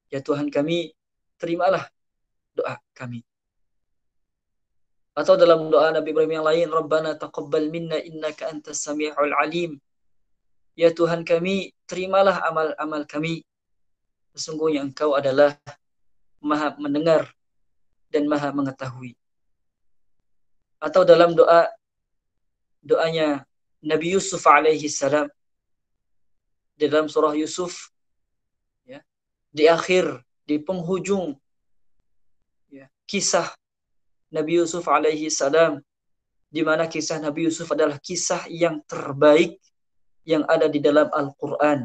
Ya Tuhan kami, terimalah doa kami. Atau dalam doa Nabi Ibrahim yang lain, Rabbana taqabbal minna innaka antas sami'ul alim. Ya Tuhan kami, terimalah amal-amal kami. Sesungguhnya Engkau adalah Maha mendengar dan Maha mengetahui. Atau dalam doanya Nabi Yusuf alaihi salam, di dalam surah Yusuf, ya, di penghujung, ya, kisah Nabi Yusuf alaihi salam, di mana kisah Nabi Yusuf adalah kisah yang terbaik yang ada di dalam Al-Qur'an.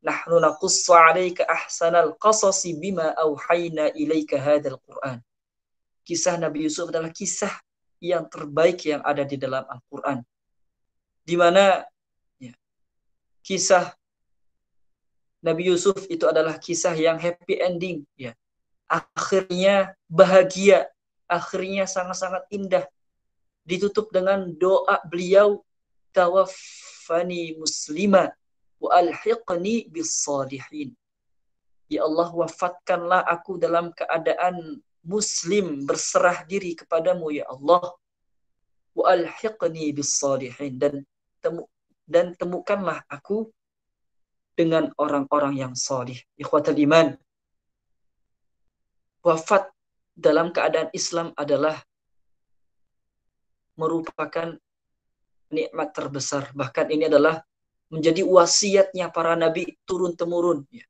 Nahnu naqussu 'alaika ahsanal qasasi bima auhayna ilaika hadzal Qur'an. Kisah Nabi Yusuf adalah kisah yang terbaik yang ada di dalam Al-Qur'an. Di mana, ya, kisah Nabi Yusuf itu adalah kisah yang happy ending, ya. Akhirnya bahagia, akhirnya sangat-sangat indah. Ditutup dengan doa beliau, tawaffani muslima wa alhiqni bis salihin. Ya Allah, wafatkanlah aku dalam keadaan muslim, berserah diri kepadamu ya Allah. Wa alhiqni bis salihin, dan temukanlah aku dengan orang-orang yang salih. Ikhwatal iman, wafat dalam keadaan Islam adalah merupakan nikmat terbesar. Bahkan ini adalah menjadi wasiatnya para nabi turun-temurun, ya.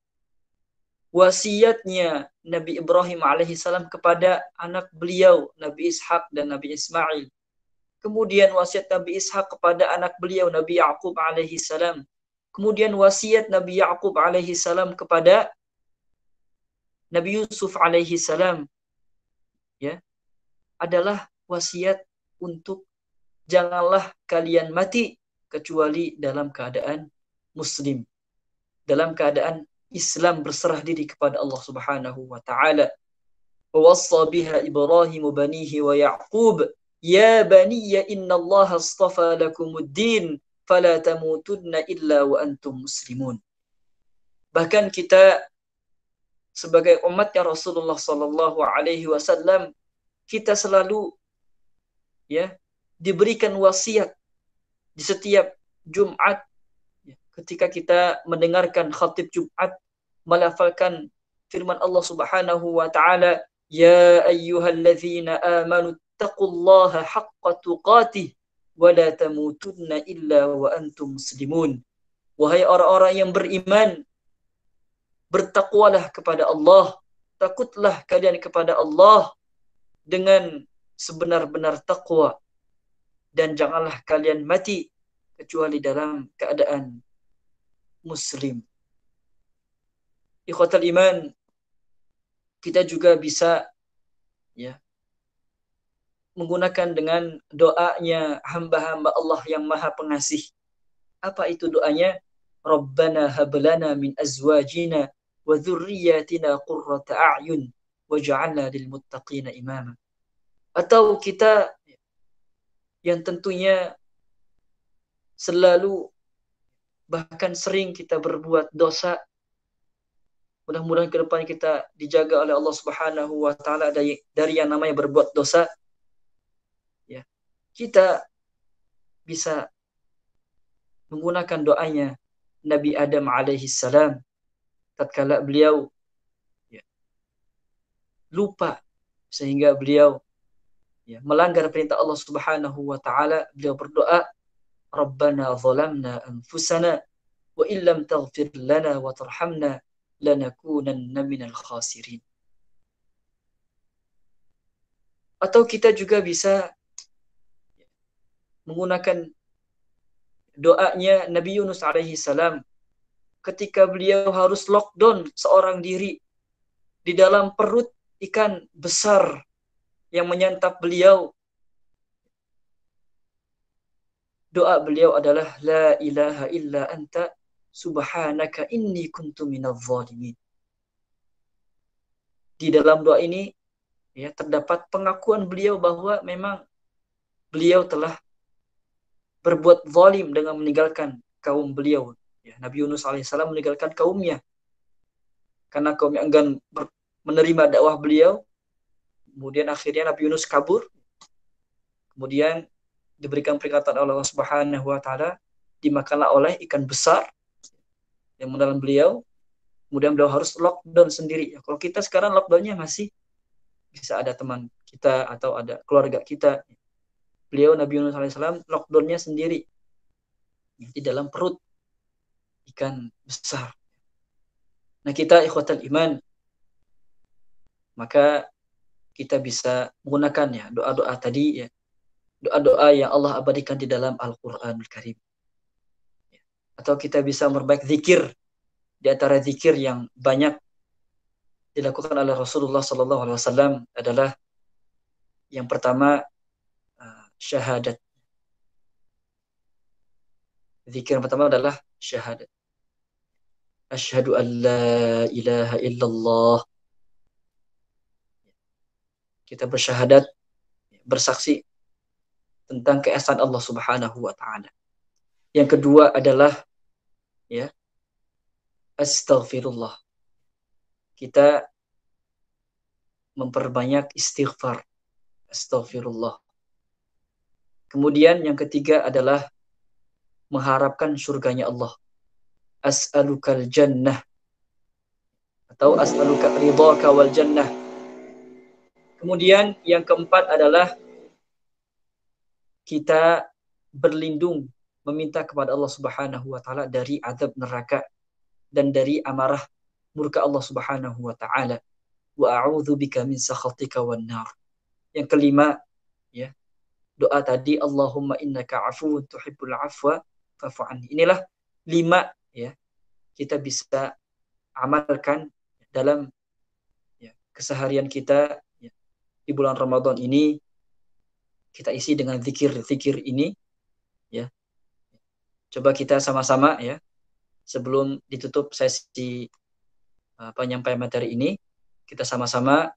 Wasiatnya Nabi Ibrahim alaihissalam kepada anak beliau Nabi Ishak dan Nabi Ismail. Kemudian wasiat Nabi Ishak kepada anak beliau Nabi Yaqub alaihissalam. Kemudian wasiat Nabi Yaqub alaihissalam kepada Nabi Yusuf alaihissalam, ya, adalah wasiat untuk janganlah kalian mati kecuali dalam keadaan muslim, dalam keadaan Islam, berserah diri kepada Allah Subhanahu wa taala. Wa wassa biha Ibrahim banihi wa Yaqub ya baniya innallaha astafa lakumuddin fala tamutunna illa wa antum muslimun. Bahkan kita sebagai umatnya Rasulullah sallallahu alaihi wasallam, kita selalu, ya, diberikan wasiat di setiap Jumat, ya, ketika kita mendengarkan khatib Jumat melafalkan firman Allah Subhanahu wa taala, ya ayyuhalladzina amanu taqullaha haqqa tuqatih wa la tamutunna illa wa antum muslimun. Wahai orang-orang yang beriman, bertakwalah kepada Allah, takutlah kalian kepada Allah dengan sebenar-benar takwa, dan janganlah kalian mati kecuali dalam keadaan muslim. Ikhwatal iman, kita juga bisa, ya, menggunakan dengan doanya hamba-hamba Allah yang Maha Pengasih. Apa itu doanya? Rabbana hab lana min azwajina wa dzurriyyatina qurrata a'yun waj'alna lil muttaqina imama. Atau kita yang tentunya selalu bahkan sering kita berbuat dosa, mudah-mudahan ke depan kita dijaga oleh Allah Subhanahu wa taala dari yang namanya berbuat dosa, ya. Kita bisa menggunakan doanya Nabi Adam alaihi salam tatkala beliau, ya, lupa sehingga beliau, ya, melanggar perintah Allah Subhanahu wa taala. Beliau berdoa, Rabbana zalamna anfusana wa illam taghfir lana wa tarhamna lanakunanna minal khasirin. Atau kita juga bisa menggunakan doanya Nabi Yunus alaihi salam ketika beliau harus lockdown seorang diri di dalam perut ikan besar yang menyantap beliau. Doa beliau adalah la ilaha illa anta subhanaka inni kuntu minadh dhalimin. Di dalam doa ini, ya, terdapat pengakuan beliau bahwa memang beliau telah berbuat zalim dengan meninggalkan kaum beliau. Ya, Nabi Yunus alaihissalam meninggalkan kaumnya karena kaumnya enggan menerima dakwah beliau. Kemudian akhirnya Nabi Yunus kabur. Kemudian diberikan peringatan oleh Allah Subhanahu wa taala, dimakanlah oleh ikan besar yang menelan beliau. Kemudian beliau harus lockdown sendiri. Ya, kalau kita sekarang lockdownnya masih bisa ada teman kita atau ada keluarga kita. Beliau Nabi Yunus alaihissalam lockdownnya sendiri di dalam perut ikan besar. Nah, kita ikhwatal iman, maka kita bisa menggunakan, ya, doa-doa tadi, ya, doa-doa yang Allah abadikan di dalam Al-Qur'anul Karim. Atau kita bisa memperbaiki zikir. Di antara zikir yang banyak dilakukan oleh Rasulullah sallallahu alaihi wasallam adalah yang pertama syahadat. Zikir yang pertama adalah syahadat. Asyhadu an la ilaha illallah. Kita bersyahadat, bersaksi tentang keesaan Allah Subhanahu wa taala. Yang kedua adalah, ya, astaghfirullah. Kita memperbanyak istighfar. Astaghfirullah. Kemudian yang ketiga adalah mengharapkan surganya Allah. As'alukal jannah atau as'aluka ridhaka wal jannah. Kemudian yang keempat adalah kita berlindung, meminta kepada Allah Subhanahu wa taala dari azab neraka dan dari amarah murka Allah Subhanahu wa taala. Wa a'udzu bika min sakhatika wan nar. Yang kelima, ya, doa tadi, Allahumma innaka afuwun tuhibbul afwa fa'fu anni. Inilah 5, ya, kita bisa amalkan dalam, ya, keseharian kita, ya, di bulan Ramadan ini. Kita isi dengan zikir-zikir ini, ya. Coba kita sama-sama, ya, sebelum ditutup sesi penyampaian materi ini, kita sama-sama.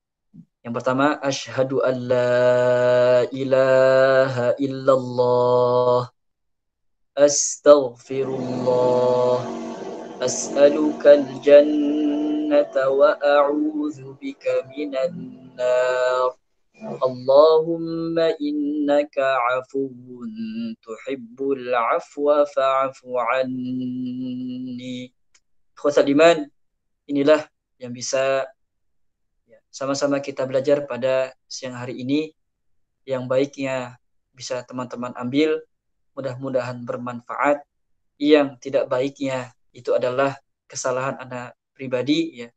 Yang pertama, asyhadu an la ilaha illallah, astaghfirullah, as'alukal jannata wa a'udzu bika minan nar. Allahumma innaka afuwun tuhibbul afwa fa'fu anni. Ikhwatal iman, inilah yang bisa, ya, sama-sama kita belajar pada siang hari ini. Yang baiknya bisa teman-teman ambil, mudah-mudahan bermanfaat. Yang tidak baiknya itu adalah kesalahan anak pribadi, ya.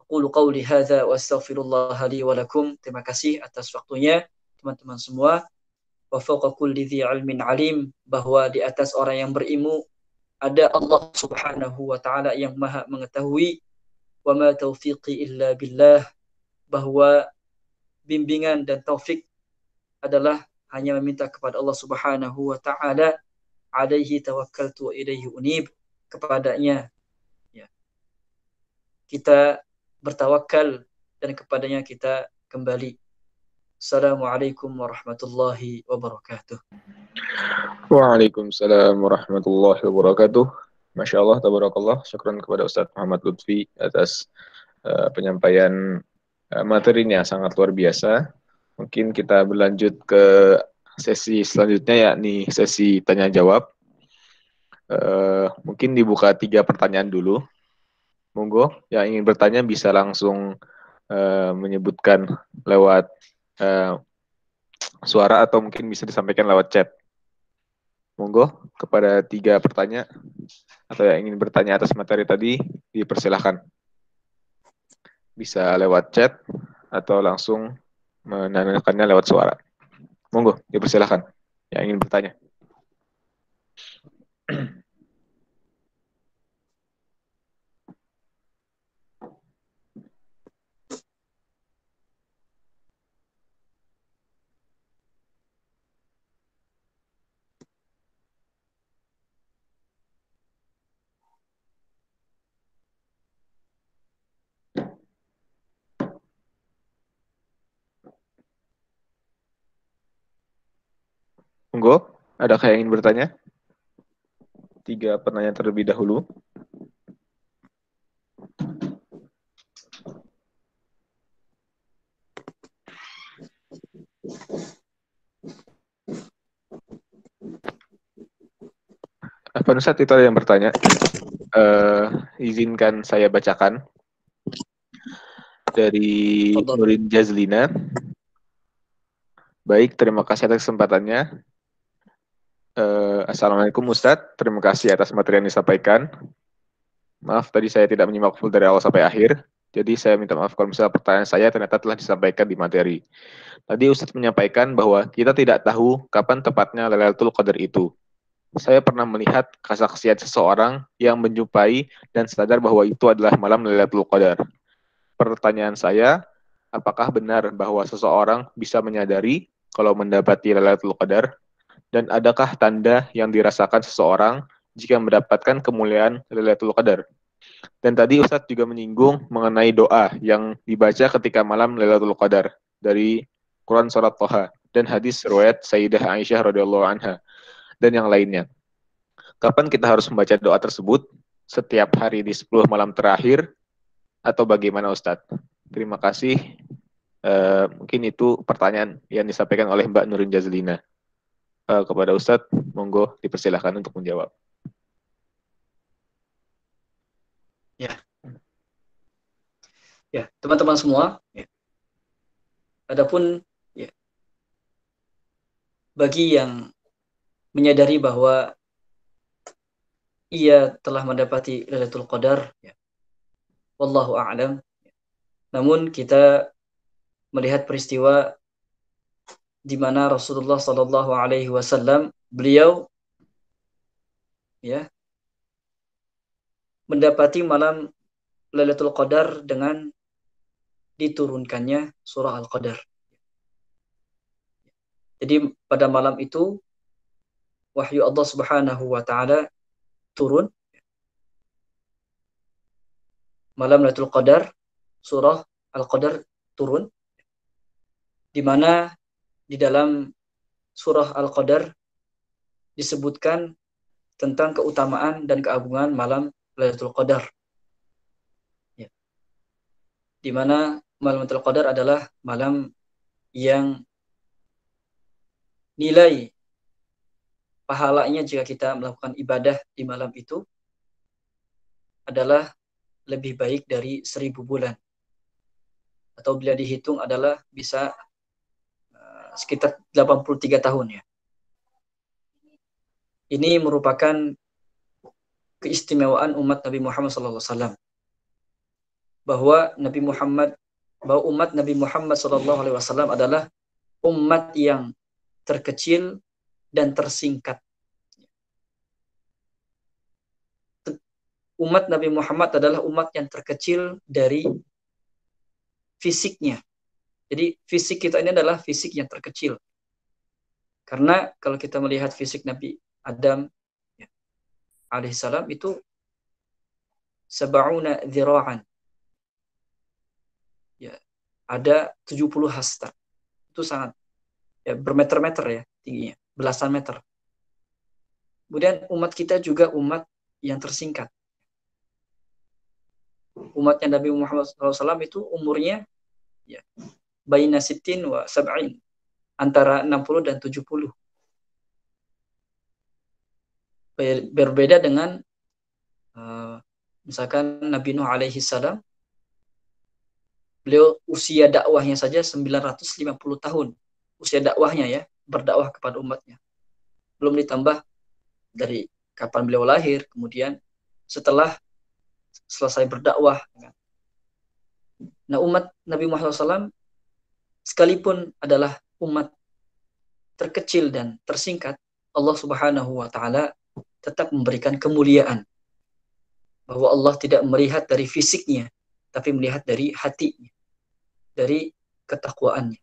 Aqulu qawli hadza wa astaghfirullah li wa lakum. Terima kasih atas waktunya teman-teman semua. Wa fawqa kulli dzi ilmin alim, bahwa di atas orang yang berilmu ada Allah Subhanahu wa taala yang Maha mengetahui. Wa ma taufiqi illa billah, bahwa bimbingan dan taufik adalah hanya meminta kepada Allah Subhanahu wa taala. alaihi tawakkaltu wa ilaihi unib. Kepadanya ya, kita bertawakal dan kepadanya kita kembali. Assalamualaikum warahmatullahi wabarakatuh. Waalaikumsalam warahmatullahi wabarakatuh. Masya Allah, tabarakallah. Syukran kepada Ustadz Muhammad Lutfi atas penyampaian materinya sangat luar biasa. Mungkin kita berlanjut ke sesi selanjutnya, yakni sesi tanya jawab. Mungkin dibuka 3 pertanyaan dulu. Monggo, yang ingin bertanya bisa langsung menyebutkan lewat suara atau mungkin bisa disampaikan lewat chat. Monggo, kepada 3 pertanyaan atau yang ingin bertanya atas materi tadi, dipersilahkan. Bisa lewat chat atau langsung menanyakannya lewat suara. Monggo, dipersilahkan yang ingin bertanya. Monggo, adakah yang ingin bertanya? 3 penanya terlebih dahulu. Apa Ustaz itu ada yang bertanya? Izinkan saya bacakan dari Nurin Jazlina. Baik, terima kasih atas kesempatannya. Assalamualaikum Ustadz, terima kasih atas materi yang disampaikan. Maaf, tadi saya tidak menyimak full dari awal sampai akhir. Jadi saya minta maaf kalau misalnya pertanyaan saya ternyata telah disampaikan di materi. Tadi Ustadz menyampaikan bahwa kita tidak tahu kapan tepatnya Lailatul Qadar itu. Saya pernah melihat kesaksian seseorang yang menjumpai dan sadar bahwa itu adalah malam Lailatul Qadar. Pertanyaan saya, apakah benar bahwa seseorang bisa menyadari kalau mendapati Lailatul Qadar? Dan adakah tanda yang dirasakan seseorang jika mendapatkan kemuliaan Lailatul Qadar? Dan tadi Ustadz juga menyinggung mengenai doa yang dibaca ketika malam Lailatul Qadar dari Quran Surat Thaha dan hadis riwayat Sayyidah Aisyah radhiyallahu anha dan yang lainnya. Kapan kita harus membaca doa tersebut? Setiap hari di 10 malam terakhir atau bagaimana Ustadz? Terima kasih. Mungkin itu pertanyaan yang disampaikan oleh Mbak Nurin Jazlina. Kepada Ustadz, monggo dipersilahkan untuk menjawab. Ya, teman-teman semua. Ya. Adapun ya, bagi yang menyadari bahwa ia telah mendapati Lailatul Qadar, ya, wallahu a'lam. Namun kita melihat peristiwa di mana Rasulullah Sallallahu Alaihi Wasallam beliau ya mendapati malam Lailatul Qadar dengan diturunkannya surah Al-Qadar. Jadi pada malam itu wahyu Allah Subhanahu wa taala turun. Malam Lailatul Qadar surah Al-Qadar turun, di mana di dalam surah Al-Qadar disebutkan tentang keutamaan dan keagungan malam Lailatul Qadar. Ya. Di mana malam Lailatul Qadar adalah malam yang nilai pahalanya jika kita melakukan ibadah di malam itu adalah lebih baik dari 1000 bulan. Atau bila dihitung adalah bisa sekitar 83 tahun ya. Ini merupakan keistimewaan umat Nabi Muhammad SAW. Bahwa umat Nabi Muhammad SAW adalah umat yang terkecil dan tersingkat. Umat Nabi Muhammad adalah umat yang terkecil dari fisiknya. Jadi fisik kita ini adalah fisik yang terkecil. Karena kalau kita melihat fisik Nabi Adam, alaihissalam itu sab'una dzira'an. Ya, ada 70 hasta. Itu sangat ya bermeter-meter ya tingginya, belasan meter. Kemudian umat kita juga umat yang tersingkat. Umatnya Nabi Muhammad SAW itu umurnya ya baina sittin wa sab'in, antara 60 dan 70. Berbeda dengan misalkan Nabi Nuh alaihi salam, beliau usia dakwahnya saja 950 tahun. Usia dakwahnya ya, berdakwah kepada umatnya. Belum ditambah dari kapan beliau lahir, kemudian setelah selesai berdakwah. Nah, umat Nabi Muhammad SAW sekalipun adalah umat terkecil dan tersingkat, Allah Subhanahu wa taala tetap memberikan kemuliaan. Bahwa Allah tidak melihat dari fisiknya, tapi melihat dari hatinya, dari ketakwaannya.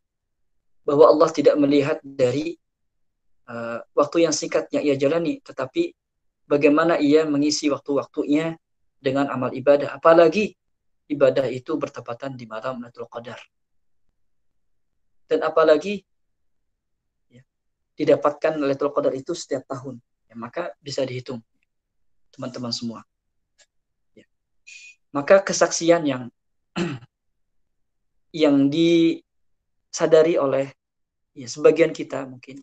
Bahwa Allah tidak melihat dari waktu yang singkat yang ia jalani, tetapi bagaimana ia mengisi waktu-waktunya dengan amal ibadah. Apalagi ibadah itu bertepatan di malam Lailatul Qadar. Dan apalagi ya, didapatkan Lailatul Qadar itu setiap tahun. Ya, maka bisa dihitung, teman-teman semua. Ya. Maka kesaksian yang disadari oleh ya, sebagian kita mungkin,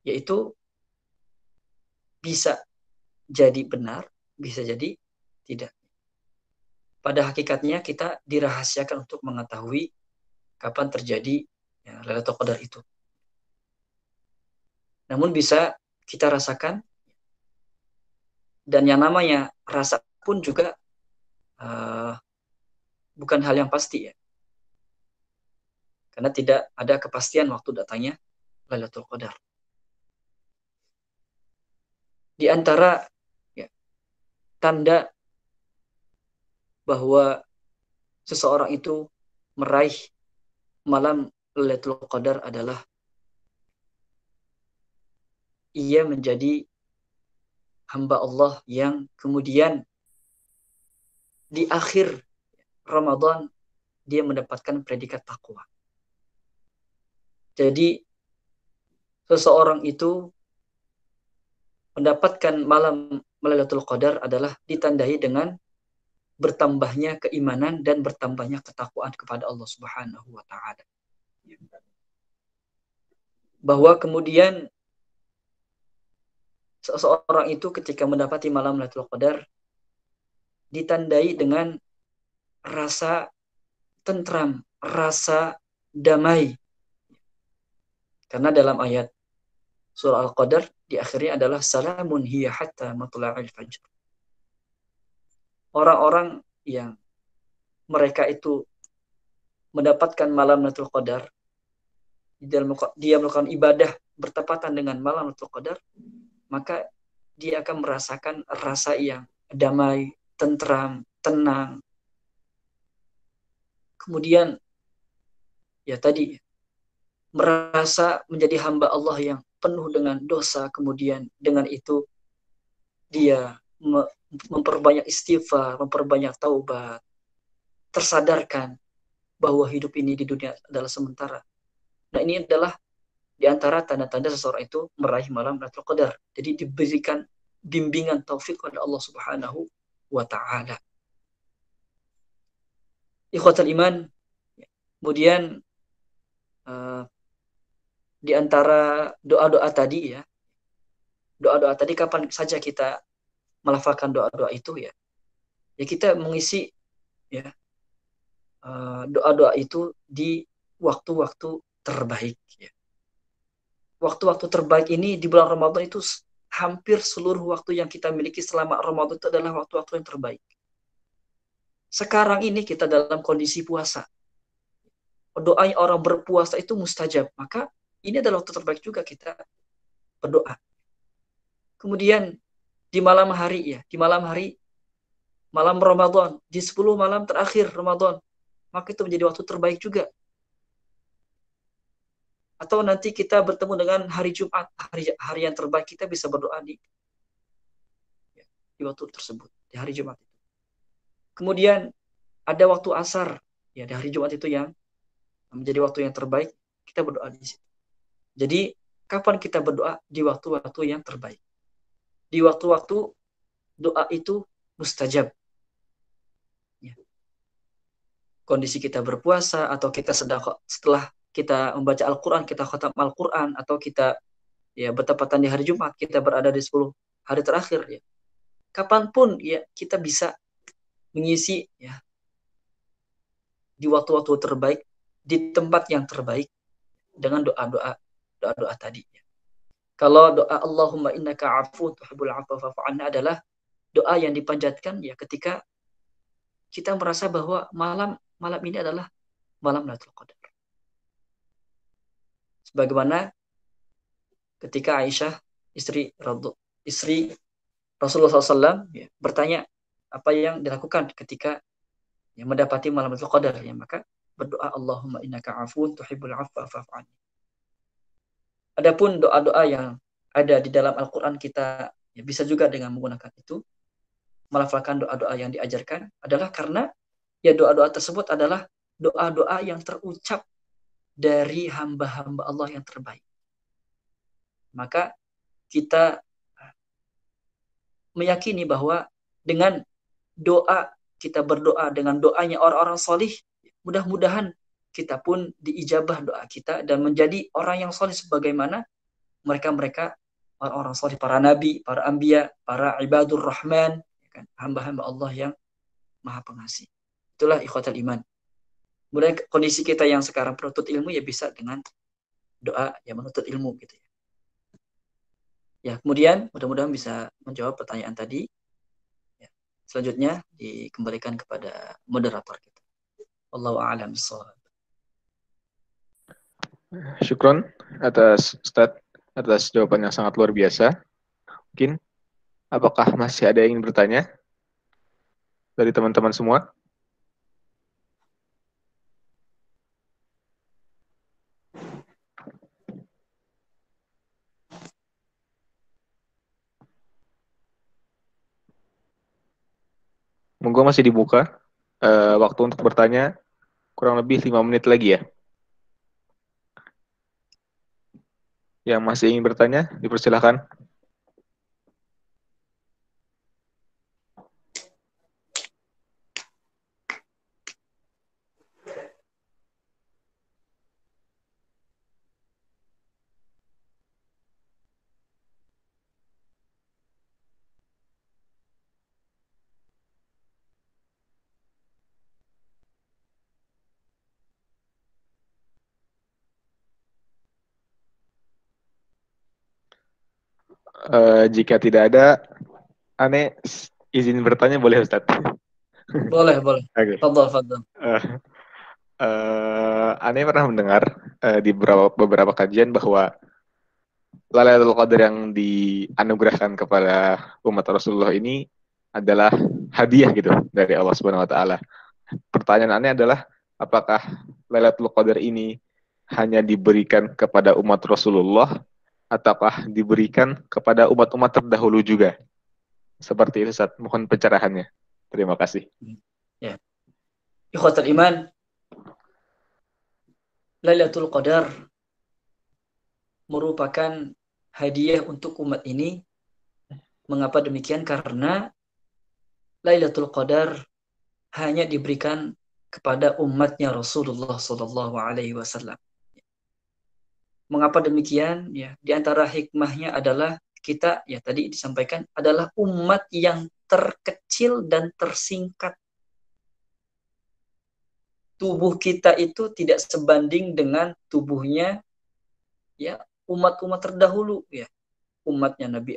yaitu bisa jadi benar, bisa jadi tidak. Pada hakikatnya kita dirahasiakan untuk mengetahui kapan terjadi ya, Lailatul Qadar itu. Namun bisa kita rasakan, dan yang namanya rasa pun juga bukan hal yang pasti ya. Karena tidak ada kepastian waktu datangnya Lailatul Qadar. Di antara ya, tanda bahwa seseorang itu meraih malam Lailatul Qadar adalah ia menjadi hamba Allah yang kemudian di akhir Ramadan dia mendapatkan predikat takwa. Jadi seseorang itu mendapatkan malam Lailatul Qadar adalah ditandai dengan bertambahnya keimanan dan bertambahnya ketakwaan kepada Allah Subhanahu wa taala. Bahwa kemudian seseorang itu ketika mendapati malam Lailatul Qadar ditandai dengan rasa tentram, rasa damai. Karena dalam ayat surah Al-Qadar di akhirnya adalah salamun hiya hatta matla'il fajr. Orang-orang yang mereka itu mendapatkan malam Lailatul Qadar, dia melakukan ibadah bertepatan dengan malam Lailatul Qadar, maka dia akan merasakan rasa yang damai, tentram, tenang. Kemudian ya tadi merasa menjadi hamba Allah yang penuh dengan dosa, kemudian dengan itu dia memperbanyak istighfar, memperbanyak taubat, tersadarkan bahwa hidup ini di dunia adalah sementara. Nah, ini adalah di antara tanda-tanda seseorang itu meraih malam Lailatul Qadar. Jadi diberikan bimbingan taufik oleh Allah Subhanahu wa taala. Ikhwatul iman, kemudian di antara doa-doa tadi ya, doa-doa tadi kapan saja kita melafalkan doa-doa itu ya, ya kita mengisi ya doa-doa itu di waktu-waktu terbaik ya. Waktu-waktu terbaik ini di bulan Ramadan itu hampir seluruh waktu yang kita miliki selama Ramadan itu adalah waktu-waktu yang terbaik. Sekarang ini kita dalam kondisi puasa. Doa orang berpuasa itu mustajab. Maka ini adalah waktu terbaik juga kita berdoa. Kemudian di malam hari ya, di malam hari, malam Ramadan, di 10 malam terakhir Ramadan, maka itu menjadi waktu terbaik juga. Atau nanti kita bertemu dengan hari Jumat, hari yang terbaik, kita bisa berdoa di di waktu tersebut, di hari Jumat itu. Kemudian ada waktu asar, ya di hari Jumat itu yang menjadi waktu yang terbaik, kita berdoa di situ. Jadi kapan kita berdoa? Di waktu-waktu yang terbaik. Di waktu-waktu doa itu mustajab. Ya. Kondisi kita berpuasa atau kita setelah kita membaca Al-Quran, kita khatam Al-Quran, atau kita ya bertepatan di hari Jumat, kita berada di 10 hari terakhir, ya. Kapanpun ya kita bisa mengisi ya di waktu-waktu terbaik, di tempat yang terbaik dengan doa-doa tadi. Kalau doa Allahumma innaka afuwwun tuhibbul afwa fa'fu 'anna adalah doa yang dipanjatkan ya ketika kita merasa bahwa malam ini adalah malam Lailatul Qadar. Sebagaimana ketika Aisyah istri Rasulullah SAW ya, bertanya apa yang dilakukan ketika ya, mendapati malam Lailatul Qadar, ya, maka berdoa Allahumma innaka afuwwun tuhibbul afwa fa'fu 'anni. Adapun doa-doa yang ada di dalam Al-Quran kita ya, bisa juga dengan menggunakan itu, melafalkan doa-doa yang diajarkan adalah karena ya doa-doa tersebut adalah doa-doa yang terucap dari hamba-hamba Allah yang terbaik. Maka kita meyakini bahwa dengan doa, kita berdoa dengan doanya orang-orang solih, mudah-mudahan kita pun diijabah doa kita dan menjadi orang yang solih sebagaimana mereka orang-orang solih, para nabi, para anbiya, para ibadur rahman, hamba-hamba Allah yang maha pengasih. Itulah ikhwatal iman. Kemudian kondisi kita yang sekarang penuntut ilmu ya bisa dengan doa yang menuntut ilmu gitu ya. Ya, kemudian mudah-mudahan bisa menjawab pertanyaan tadi. Ya. Selanjutnya dikembalikan kepada moderator kita. Wallahu a'lam bishawab. Syukron atas Ustadz atas jawaban yang sangat luar biasa. Mungkin apakah masih ada yang ingin bertanya dari teman-teman semua? Monggo masih dibuka. Waktu untuk bertanya kurang lebih 5 menit lagi ya. Yang masih ingin bertanya, dipersilakan. Jika tidak ada, Ane izin bertanya boleh Ustaz? Boleh. Oke. Fadhal. Ane pernah mendengar di beberapa kajian bahwa Lailatul Qadar yang dianugerahkan kepada umat Rasulullah ini adalah hadiah gitu dari Allah Subhanahu wa taala. Pertanyaan Ane adalah apakah Lailatul Qadar ini hanya diberikan kepada umat Rasulullah ataukah diberikan kepada umat-umat terdahulu juga? Seperti itu, Ustaz. Mohon pencerahannya. Terima kasih. Ya. Ikhwatul iman, Lailatul Qadar merupakan hadiah untuk umat ini. Mengapa demikian? Karena Lailatul Qadar hanya diberikan kepada umatnya Rasulullah Sallallahu Alaihi Wasallam. Mengapa demikian? Ya, di antara hikmahnya adalah kita ya tadi disampaikan adalah umat yang terkecil dan tersingkat. Tubuh kita itu tidak sebanding dengan tubuhnya ya umat-umat terdahulu ya. Umatnya Nabi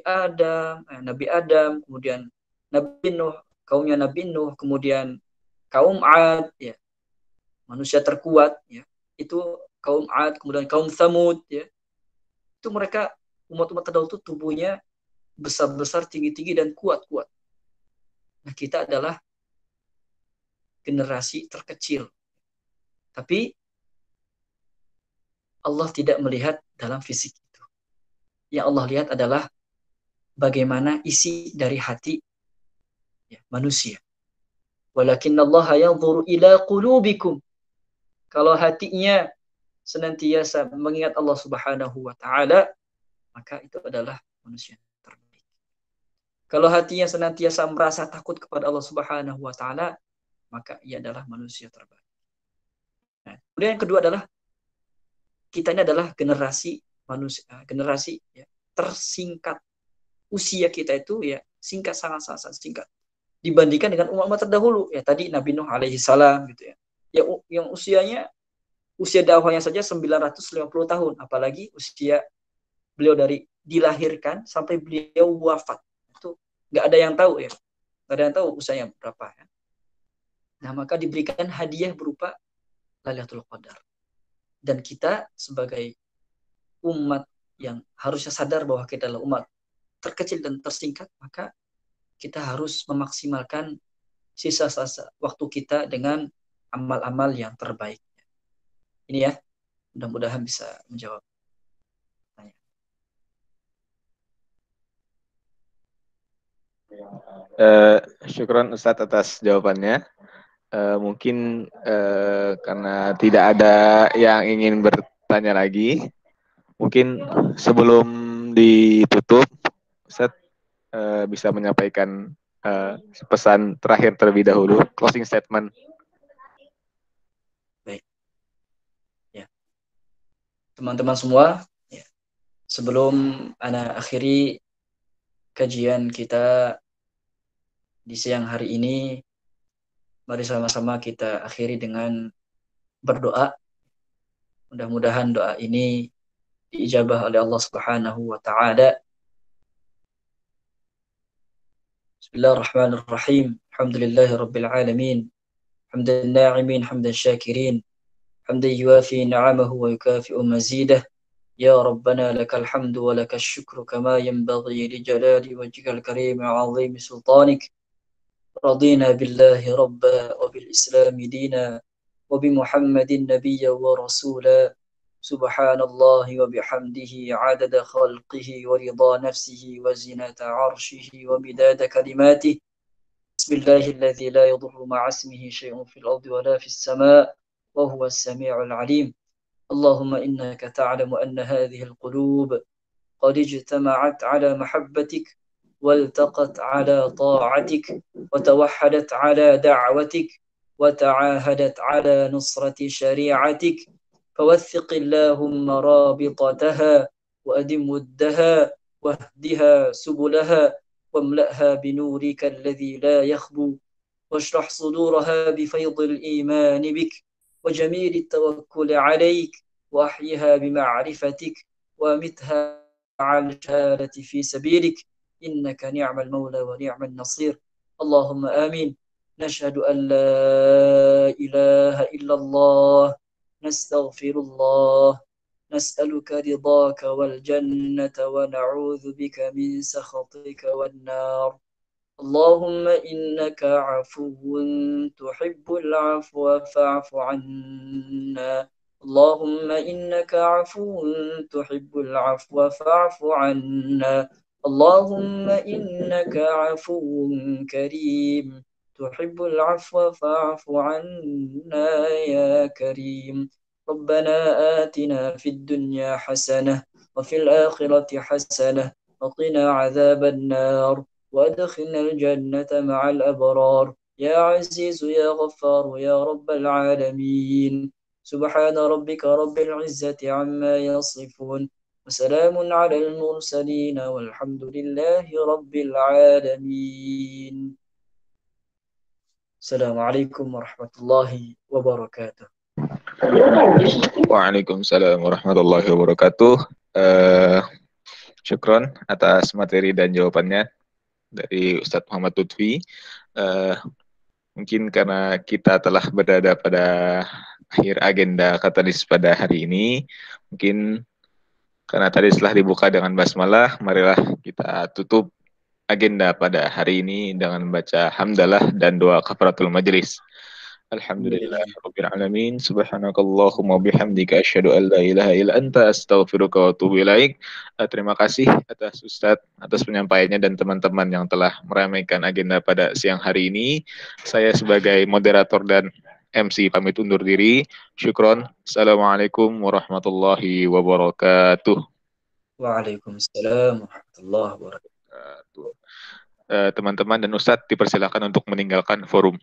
Adam, kemudian Nabi Nuh, kaumnya Nabi Nuh, kemudian kaum Ad ya. Manusia terkuat ya. Itu kaum Ad, kemudian kaum Tsamud ya. Itu mereka umat-umat terdahulu itu tubuhnya besar-besar, tinggi-tinggi dan kuat-kuat. Nah, kita adalah generasi terkecil. Tapi Allah tidak melihat dalam fisik itu. Yang Allah lihat adalah bagaimana isi dari hati ya, manusia. Walakinnallaha yanzuru ila qulubikum. Kalau hatinya senantiasa mengingat Allah Subhanahu wa taala, maka itu adalah manusia terbaik. Kalau hatinya senantiasa merasa takut kepada Allah Subhanahu wa taala, maka ia adalah manusia terbaik. Nah, kemudian yang kedua adalah kita ini adalah generasi manusia, generasi ya, tersingkat. Usia kita itu ya singkat, sangat singkat dibandingkan dengan umat-umat terdahulu. Ya tadi Nabi Nuh alaihi salam gitu ya. Yang usia dakwahnya saja 950 tahun, apalagi usia beliau dari dilahirkan sampai beliau wafat. Itu nggak ada yang tahu ya. Nggak ada yang tahu usianya berapa ya. Nah, maka diberikan hadiah berupa Lailatul Qadar. Dan kita sebagai umat yang harusnya sadar bahwa kita adalah umat terkecil dan tersingkat, maka kita harus memaksimalkan sisa-sisa waktu kita dengan amal-amal yang terbaik. Ini ya, mudah-mudahan bisa menjawab pertanyaan. Syukron Ustadz atas jawabannya. Mungkin karena tidak ada yang ingin bertanya lagi, mungkin sebelum ditutup, Ustadz bisa menyampaikan pesan terakhir terlebih dahulu, closing statement. Baik. Ya. Teman-teman semua, ya. Sebelum ana akhiri kajian kita di siang hari ini, mari sama-sama kita akhiri dengan berdoa. Mudah-mudahan doa ini diijabah oleh Allah Subhanahu wa taala. Bismillahirrahmanirrahim. Alhamdulillahi rabbil alamin. Hamdan na'imin, hamdan syakirin. Hamdan yuwafi ni'amahu wa yukafi'u mazidah. Ya Rabbana lakal hamdu wa lakal syukru kama yanbaghi li jalali wajhikal karim wa 'azimi sultanik. رضينا بالله ربا وبالإسلام دينا وبمحمد نبيا ورسولا سبحان الله وبحمده عدد خلقه ورضا نفسه وزنة عرشه ومداد كلماته بسم الله الذي لا يضر مع اسمه شيء في الأرض ولا في السماء وهو السميع العليم اللهم إنك تعلم أن هذه القلوب قد اجتمعت على محبتك والتقت على طاعتك وتوحدت على دعوتك وتعاهدت على نصرة شريعتك فوثق اللهم رابطتها وأدم ودها واهدها سبلها واملأها بنورك الذي لا يخبو واشرح صدورها بفيض الإيمان بك وجميل التوكل عليك وأحيها بمعرفتك وأمتها على الشهادة في سبيلك إنك نعم المولى ونعم النصير اللهم آمين نشهد أن لا إله إلا الله نستغفر الله نسألك رضاك والجنة ونعوذ بك من سخطك والنار اللهم إنك عفو تحب العفو فاعف عنا اللهم إنك عفو تحب العفو فاعف عنا اللهم إنك عفو كريم تحب العفو فاعف عنا يا كريم ربنا آتنا في الدنيا حسنة وفي الآخرة حسنة وقنا عذاب النار وأدخلنا الجنة مع الأبرار يا عزيز يا غفار يا رب العالمين سبحان ربك رب العزة عما يصفون وسلام على المرسلين والحمد لله رب العالمين السلام عليكم ورحمة الله وبركاته. Waalaikumsalam warahmatullahi wabarakatuh. Syukron atas materi dan jawabannya dari Ustadz Muhammad Lutfi. Mungkin karena kita telah berada pada akhir agenda Katalis pada hari ini, mungkin karena tadi setelah dibuka dengan basmalah, marilah kita tutup agenda pada hari ini dengan membaca hamdalah dan doa kafaratul majelis. Alhamdulillah rabbil alamin. Subhanakallahumma bihamdika asyhadu an la ilaha illa anta astaghfiruka wa atubu ilaik. Terima kasih atas Ustadz atas penyampaiannya dan teman-teman yang telah meramaikan agenda pada siang hari ini. Saya sebagai moderator dan MC pamit undur diri. Syukron. Assalamualaikum warahmatullahi wabarakatuh. Waalaikumsalam warahmatullahi wabarakatuh. Teman-teman dan Ustadz dipersilakan untuk meninggalkan forum.